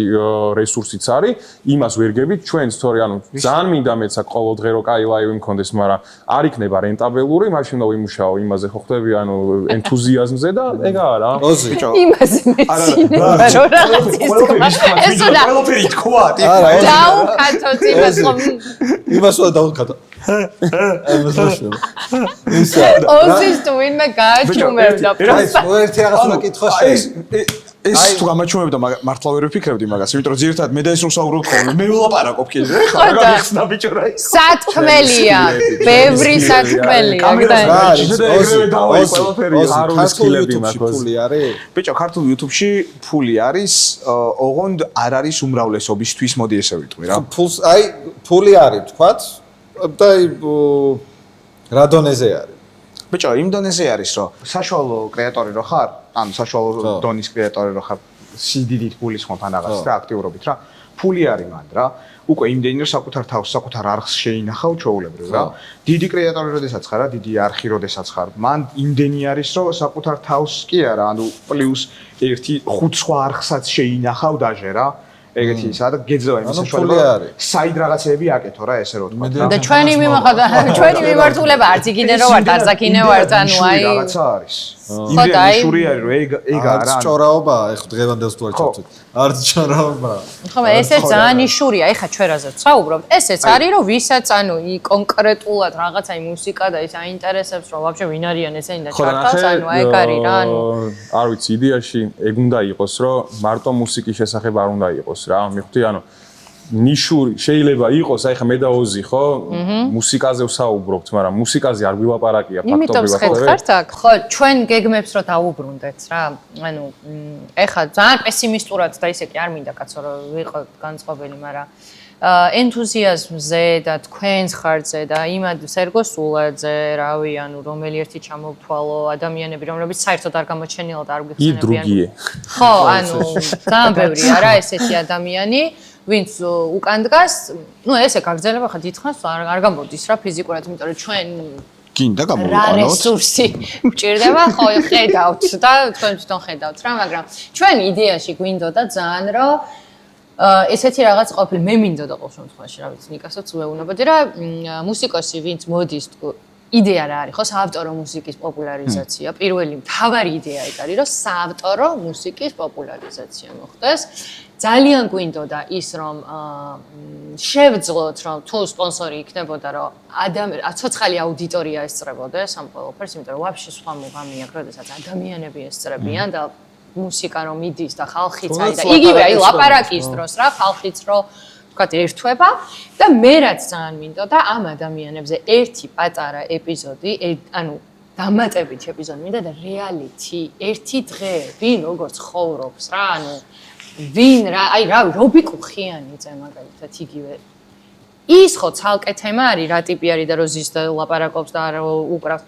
რესურსიც არის იმას ვერ გებით ჩვენ სწორი ანუ ძალიან მინდა მეც აქ ყოველდღე რო კაი ლაივი მქონდეს მაგრამ არ იქნება რენტაბელური მაშინ უნდა ვიმუშაო იმაზე ხო ხვდები ანუ ენთუზიაზმზე და ეგა არა ბიჭო იმაზე მეცი რა ეს უნდა ყველაფერი თქვა დაუკათოთ იმას რომ იმას უნდა დაუკათო ამას ვაშუქე ისა ოზის თუ ვინმე გააჩუმებდა ეს ერთი რაღაც უნდა კითხვა ეს თუ გამაჩვენებდა მართლა ვერ ვფიქრებდი მაგას იმიტომ რომ ძირითადად მე და ეს რომ საუბრობ ხოლმე მე ვლაპარაკობ კიდე ხა რა გიხსნა ბიჭო რა ის სათქმელია ბევრი სათქმელია ქართულ YouTube-ში ფული არის ბიჭო ქართულ YouTube-ში ფული არის ოღონდ არ არის უმრავლესობისთვის მოდი ესე ვიტყვი რა ფულს აი ფული არის თქვათ და რა დონეზე არის ბიჭო იმ დონეზე არის რომ საშუალო კრეატორი რო ხარ ანუ საშუალო დონის კრეატორი რო ხარ სიდიდით ფულის ხონთან რაღაც და აქტიურობით რა ფული არის მანდ რა უკვე იმდენი რომ საკუთარ თავს საკუთარ არხს შეინახავ ჩვეულებრივ რა დიდი კრეატორი როდესაც ხარ რა დიდი არხი როდესაც ხარ მან იმდენი არის რომ საკუთარ თავს კი არა ანუ პლუს ერთი 5 სხვა არხსაც შეინახავ დაჟე რა ეგეთი ისა და გეძლევა იმის საშუალება საიდ რაღაცეები აკეთო რა ესე რო თქვა და ჩვენი მიმართულება არც იქიდან რო ვართ არც აქინე ვართ ანუ აი რაღაცა არის იმდენი შური არის რომ ეგ არა არც ჭორაობა ეხლა დღევანდელს თუ არ ჩავწვით არც ჭორაობა ხო მე ესე ძალიან იშურია ეხლა ჩვენ რაზეც ვსაუბრობთ ესეც არის რომ ვისაც ანუ კონკრეტულად რაღაცა იმ მუსიკა და ის აინტერესებს რომ ვაფშე ვინ არიან ესენი და ჩართავს ანუ აი ეგ არის რა ანუ არ ვიცი იდეაში ეგ უნდა იყოს რომ მარტო მუსიკის შესახებ არ უნდა იყოს რა მიხდი ანუ ნიშური შეიძლება იყოს აი ხა მე და ოზი ხო მუსიკაზე ვსაუბრობთ მაგრამ მუსიკაზე არ ვილაპარაკია ფაქტობრივად ხო ჩვენ გეგმებს რო დაუბრუნდეთ რა ანუ ეხა ძალიან პესიმისტურად და ისე კი არ მინდა კაცო რომ ვიყო განწყობილი მაგრამ ენთუზიაზმზე და თქვენს ხარჯზე და იმად სერგო სულაძე რავი ანუ რომელი ერთი ჩამოვთვალო ადამიანები რომლებიც საერთოდ არ გამოჩენილ და არ გიხსენებიან ხო ანუ ძალიან ბევრია რა ესეთი ადამიანი ვინც უკან დგას ნუ ესე გაგრძელება ხა დიდხანს არ გამბოდის რა ფიზიკურად იმიტომ რომ ჩვენ გინდა გამოვიყანოთ რა რესურსი მჭირდება ხო ხედავთ და თქვენ თვითონ ხედავთ რა მაგრამ ჩვენ იდეაში გვინდოდა ძალიან რომ ესეთი რაღაც ყოფილი მე მინდოდა ყოველ შემთხვევაში რა ვიცი ნიკასაც ვეუბნებოდი რა მუსიკოსი ვინც მოდის იდეა რა არის ხო საავტორო მუსიკის პოპულარიზაცია პირველი მთავარი იდეა ეგ არის რომ საავტორო მუსიკის პოპულარიზაცია მოხდეს ძალიან გვინდოდა ის რომ შევძლოთ რომ თუ სპონსორი იქნებოდა რომ ცოცხალი აუდიტორია ესწრებოდეს ამ ყველაფერს იმიტომ რომ ვაფშე სხვა მოგამია როდესაც ადამიანები ესწრებიან და მუსიკა რომ მიდის და ხალხიც არის და იგივე აი ლაპარაკის დროს რა ხალხიც რო ვთქვათ ერთვება და მე რაც ძალიან მინდოდა ამ ადამიანებზე ერთი პატარა ეპიზოდი ანუ დამატებითი ეპიზოდი მინდა და რეალიტი ერთი დღე ვინ როგორ ცხოვრობს რა ანუ ვინ რა აი რავი რობი კუხიანიძე მაგალითად იგივე ის ხო ცალკე თემა არის რა ტიპი არის და როზის და ლაპარაკობს და უკრავს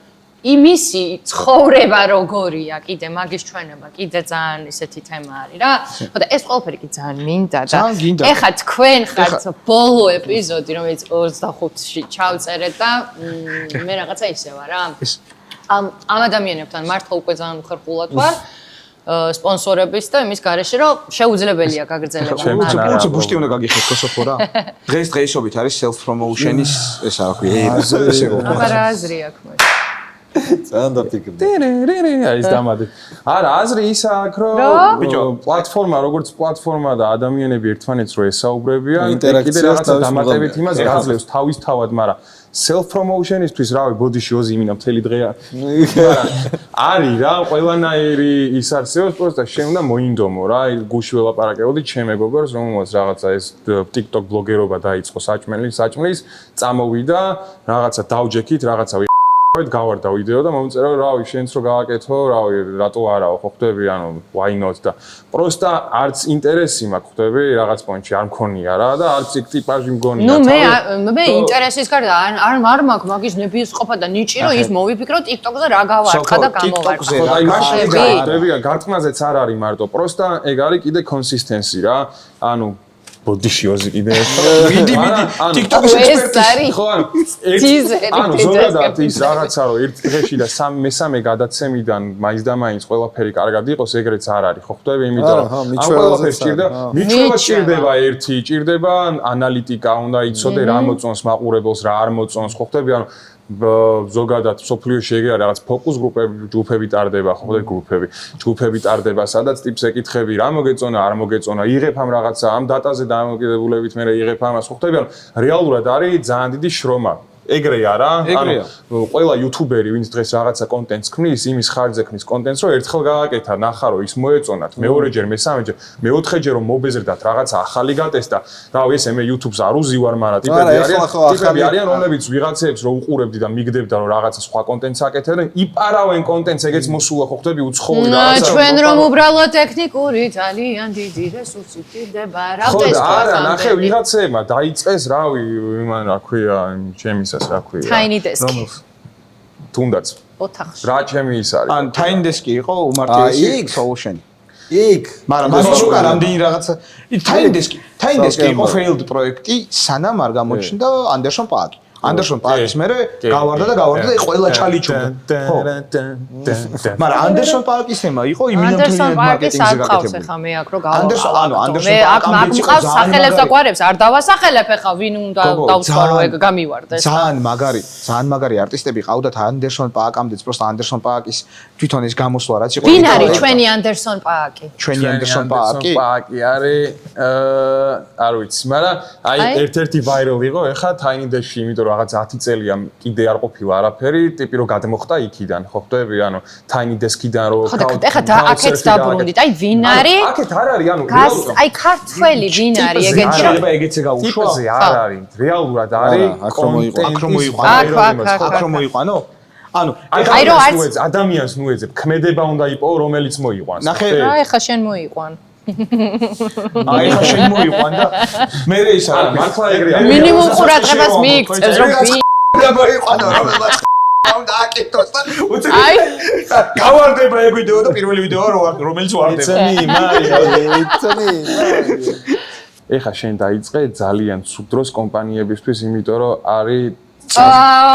იმისი ცხოვრება როგორია კიდე მაგის ჩვენება კიდე ძალიან ისეთი თემა არის რა ხო და ეს ყველაფერი კი ძალიან მინდა და ეხა თქვენ ხართ ბოლო ეპიზოდი რომელიც 25-ში ჩავწერეთ და მე რაღაცა ისე ვარ რა ამ ადამიანებთან მართლა უკვე ძალიან უხერხულად ვარ სპონსორების და იმის გარეშე რომ შეუძლებელია გაგრძელება მაგრამ უცებ ბუშტი უნდა გაგიხეთ კოსოფო რა დღეს დღეისობით არის self promotion-ის ესა რა ქვია ესე რომ აბა რა აზრი აქვს მე ძალიან დაფიქრდი. არის დამადი. არა, აზრი ის აქვს, რომ ბიჭო, პლატფორმა, როგორც პლატფორმა და ადამიანები ერთმანეთს რო ესაუბრებიან, კიდე რაღაცა დამატებით იმას გაძლევს თავისთავად, მაგრამ self promotion-ისთვის რავი, ბოდიში ოზი იმინა მთელი დღე არის რა, ყველანაირი ის არსებობს, просто შენ უნდა მოინდომო რა, გუში ველაპარაკებოდი ჩემ მეგობრს, რომელსაც რაღაცა ეს TikTok ბლოგერობა დაიწყო საჭმელის, წამოვიდა, რაღაცა დავჯექით, რაღაცა გავარდა ვიდეო და მომწერა რავი შენც რო გააკეთო რავი რატო არაო ხო ხვდები ანუ why not და პროსტა არც ინტერესი მაქვს ხვდები რაღაც პონჩი არ მქონია რა და არც იქ ტიპაჟი მგონია ნუ მე ინტერესის გარდა არ მაქვს მაგის ნებიეს ყოფა და ნიჭი რომ ის მოვიფიქრო TikTok-ზე რა გავარხა და გამოვარხა ხო და იმაში ხვდები გარტყმაზეც არ არის მარტო პროსტა ეგ არის კიდე კონსისტენსი რა ანუ ბოდიში ოზი კიდე მიდი TikTok-ის ექსპერტი ხო ანუ ზოგადად ის რაღაცა რომ ერთ დღეში და მესამე გადაცემიდან მაინც და მაინც ყველაფერი კარგად იყოს ეგრეც არ არის ხო ხვდები იმიტომ რომ ამ ყველაფერს ჭირდება მიჩვევა ჭირდება ერთი ჭირდება ანალიტიკა უნდა იცოდე რა მოწონს მაყურებელს რა არ მოწონს ხო ხვდები ანუ ზოგადად სოფლიოში ეგ არის რაღაც ფოკუს ჯგუფები ტარდება ხო და ჯგუფები ტარდება სადაც ტიპს ეკითხები რა მოგეწონა არ მოგეწონა იღებ ამ რაღაცა ამ დატაზე დამოკიდებულებით მე იღებ ამას ხო ხტები ანუ რეალურად არის ძალიან დიდი შრომა ეგრე არა ანუ ყველა იუთუბერი ვინც დღეს რაღაცა კონტენტს ქმნის იმის ხარჯზე ქმნის კონტენტს რომ ერთხელ გააკეთა ნახა რომ ის მოეწონათ მეორეჯერ მესამეჯერ მეოთხეჯერ რომ მობეზრდათ რაღაცა ახალი გატესტა რავი ესე მე YouTube-ს არ უზივარ მაგრამ ტიპები არიან რომლებიც ვიღაცებს რო უყურებდი და მიგდებდა რომ რაღაცა სხვა კონტენტს აკეთებდნენ იპარავენ კონტენტს ეგეც მოსულა ხო ხტები უცხოური რაღაცა ჩვენ რომ უბრალოდ ტექნიკური ძალიან დიდი რესურსი გდება რა ეს არა ნახე ვიღაცებმა დაიწყეს რავი იმან რა ქვია ჩემის რა ქვია Tiny desk. თუნდაც ოთახში. რა ჩემი ის არის? ან Tiny desk-ი იყო უმარტივესი solution. იქ მაგრამ მას უკან რამდენი რაღაცა Tiny desk-ი იყო failed პროექტი სანამ არ გამოჩნდა Anderson Paak. ანდერსონ პარკის მერე გავარდა და ყველა ჩალიჩობდა. ხო. მაგრამ ანდერსონ პარკის თემა იყო ანდერსონ პარკის არ ყავს ახლა მე აქ რო გავაყავ. მე აქ მყავს სახელებს და გვარებს არ დავასახელებ ახლა ვინ უნდა დავსვარო ეგ გამივარდეს. ძალიან მაგარი არტისტები ყავდათ ანდერსონ პააკამდეც, просто ანდერსონ პააკის თვითონ ეს გამოსვლა რაც იყო. ვინ არის ჩვენი ანდერსონ პააკი? ჩვენი ანდერსონ პააკი? პააკი არის არ ვიცი, მაგრამ აი ერთ-ერთი ვაირალ იყო ეხა Tiny Dash-ში, იმიტომ რომ რაღაც 10 წელია კიდე არ ყოფილა არაფერი, ტიპი რომ გადმოხდა იქიდან, ხო ხვდები, ანუ Tiny Desk-იდან რომ ეხა აქეთ დაბრუნდით, აი ვინ არის? აქეთ არ არის, ანუ აი ქართველი ვინ არის ეგეთი? შეიძლება ეგეც გაუშვა? ტიპზე არ არის, რეალურად არის აქ რომ მოიყვანო? ანუ აი რომ არც ადამიანს ნუ ეძებ, ქმედება უნდა იყოს, რომელიც მოიყვანს. ნახე, ეხა შენ მოიყვან. აი ხა შენ მოიყვან და მე ის არა მართლა ეგრეა. მინიმუმ ყურადღებას მიიქცევს რომ ვინ გამოიყვანო რომელსაც უნდა აკეთოს და აი გავარდება ეგ ვიდეო და პირველი ვიდეო რომელიც ვარდება. ეხა შენ დაიწყე ძალიან სულ დროს კომპანიებისთვის, იმიტომ რომ არის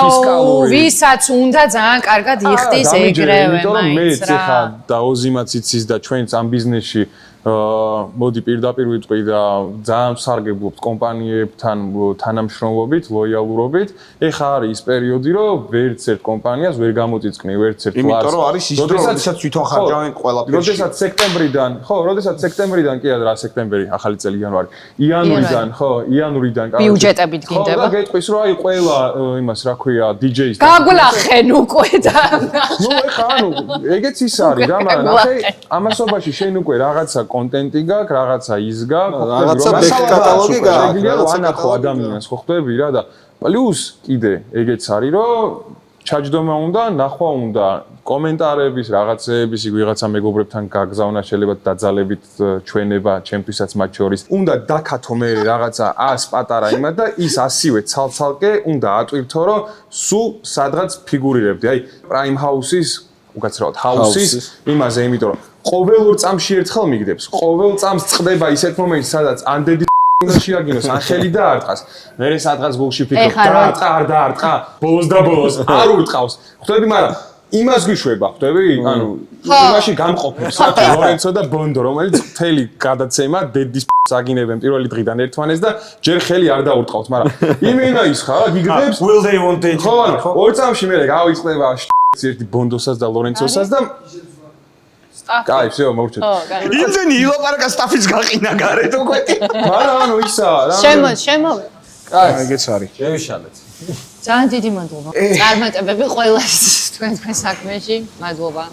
ფისკალური ვისაც უნდა ძალიან კარგად იხდის ეგრევე მაინც რა. მე ხა და ოზიმაც იცის და ჩვენც ამ ბიზნესში მოდი პირდაპირ ვიტყვი და ძალიან ვსარგებლობთ კომპანიებთან თანამშრომლობით, ლოიალურობით. ეხა არის ის პერიოდი, რომ ვერც ერთ კომპანიას ვერ გამოწიწკნი, ვერც ერთ კლასს. იმიტომ რომ არის ის დრო, როდესაც თვითონ ხარჯავენ ყველაფერში. როდესაც სექტემბრიდან, ხო, როდესაც სექტემბრიდან კი არა, სექტემბერი, ახალი წელი იანვარი. იანვრიდან, ხო, იანვრიდან ბიუჯეტებით გინდება. ხო, და გეტყვის რომ აი ყველა იმას რა ქვია, DJ-ს. გაგლახენ უკვე და. ნუ ეხა ანუ ეგეც ის არის რა, მაგრამ ნახე, ამასობაში შენ უკვე რაღაცა კონტენტი გაქვს, რაღაცა ის გაქვს, რაღაცა ბექ კატალოგი გაქვს, რაღაცა ნახო ადამიანს, ხო ხვდები რა და პლუს კიდე ეგეც არის, რომ ჩაჯდომა უნდა, ნახვა უნდა, კომენტარების, რაღაცეების, ვიღაცა მეგობრებთან გაგზავნა, შეიძლება დაძალებით ჩვენება, ჩემთვისაც მათ შორის. უნდა დაკათო მე რაღაცა 100 პატარა იმად და ის 100-ვე ცალ-ცალკე უნდა ატვირთო, რომ სულ სადღაც ფიგურირებდი. აი, Prime House-ის, უკაცრავად House-ის იმაზე, იმიტომ რომ ყოველ ორ წამში ერთხელ მიგდებს. ყოველ წამს წყდება ისეთ მომენტი, სადაც ანდედი უნდა შეაგინოს, ან ხელი დაარტყას. მერე სადღაც გულში ფიქრობ, დაარტყა, არ დაარტყა, ბოლოს და ბოლოს არ ურტყავს. ხვდები, მაგრამ იმას გვიშვება, ხვდები? ანუ იმაში გამყოფებს ლორენცო და ბონდო, რომელიც მთელი გადაცემა დედის აგინებენ პირველი დღიდან ერთმანეს და ჯერ ხელი არ დაურტყავს, მაგრამ იმენა ის ხა, გიგდებს. Will they want it? ხო, ორ წამში მერე გავიწყდება ერთი ბონდოსაც და ლორენცოსაც და კაი, всё, მოვჩეთ. იმდენი ილაპარაკა სტაფის გაყინა გარეთ უკვე. მაგრამ ანუ ისა რა. შემო. კაი, ეგეც არის. შევიშალეთ. ძალიან დიდი მადლობა. წარმატებები ყველას თქვენ საქმეში. მადლობა.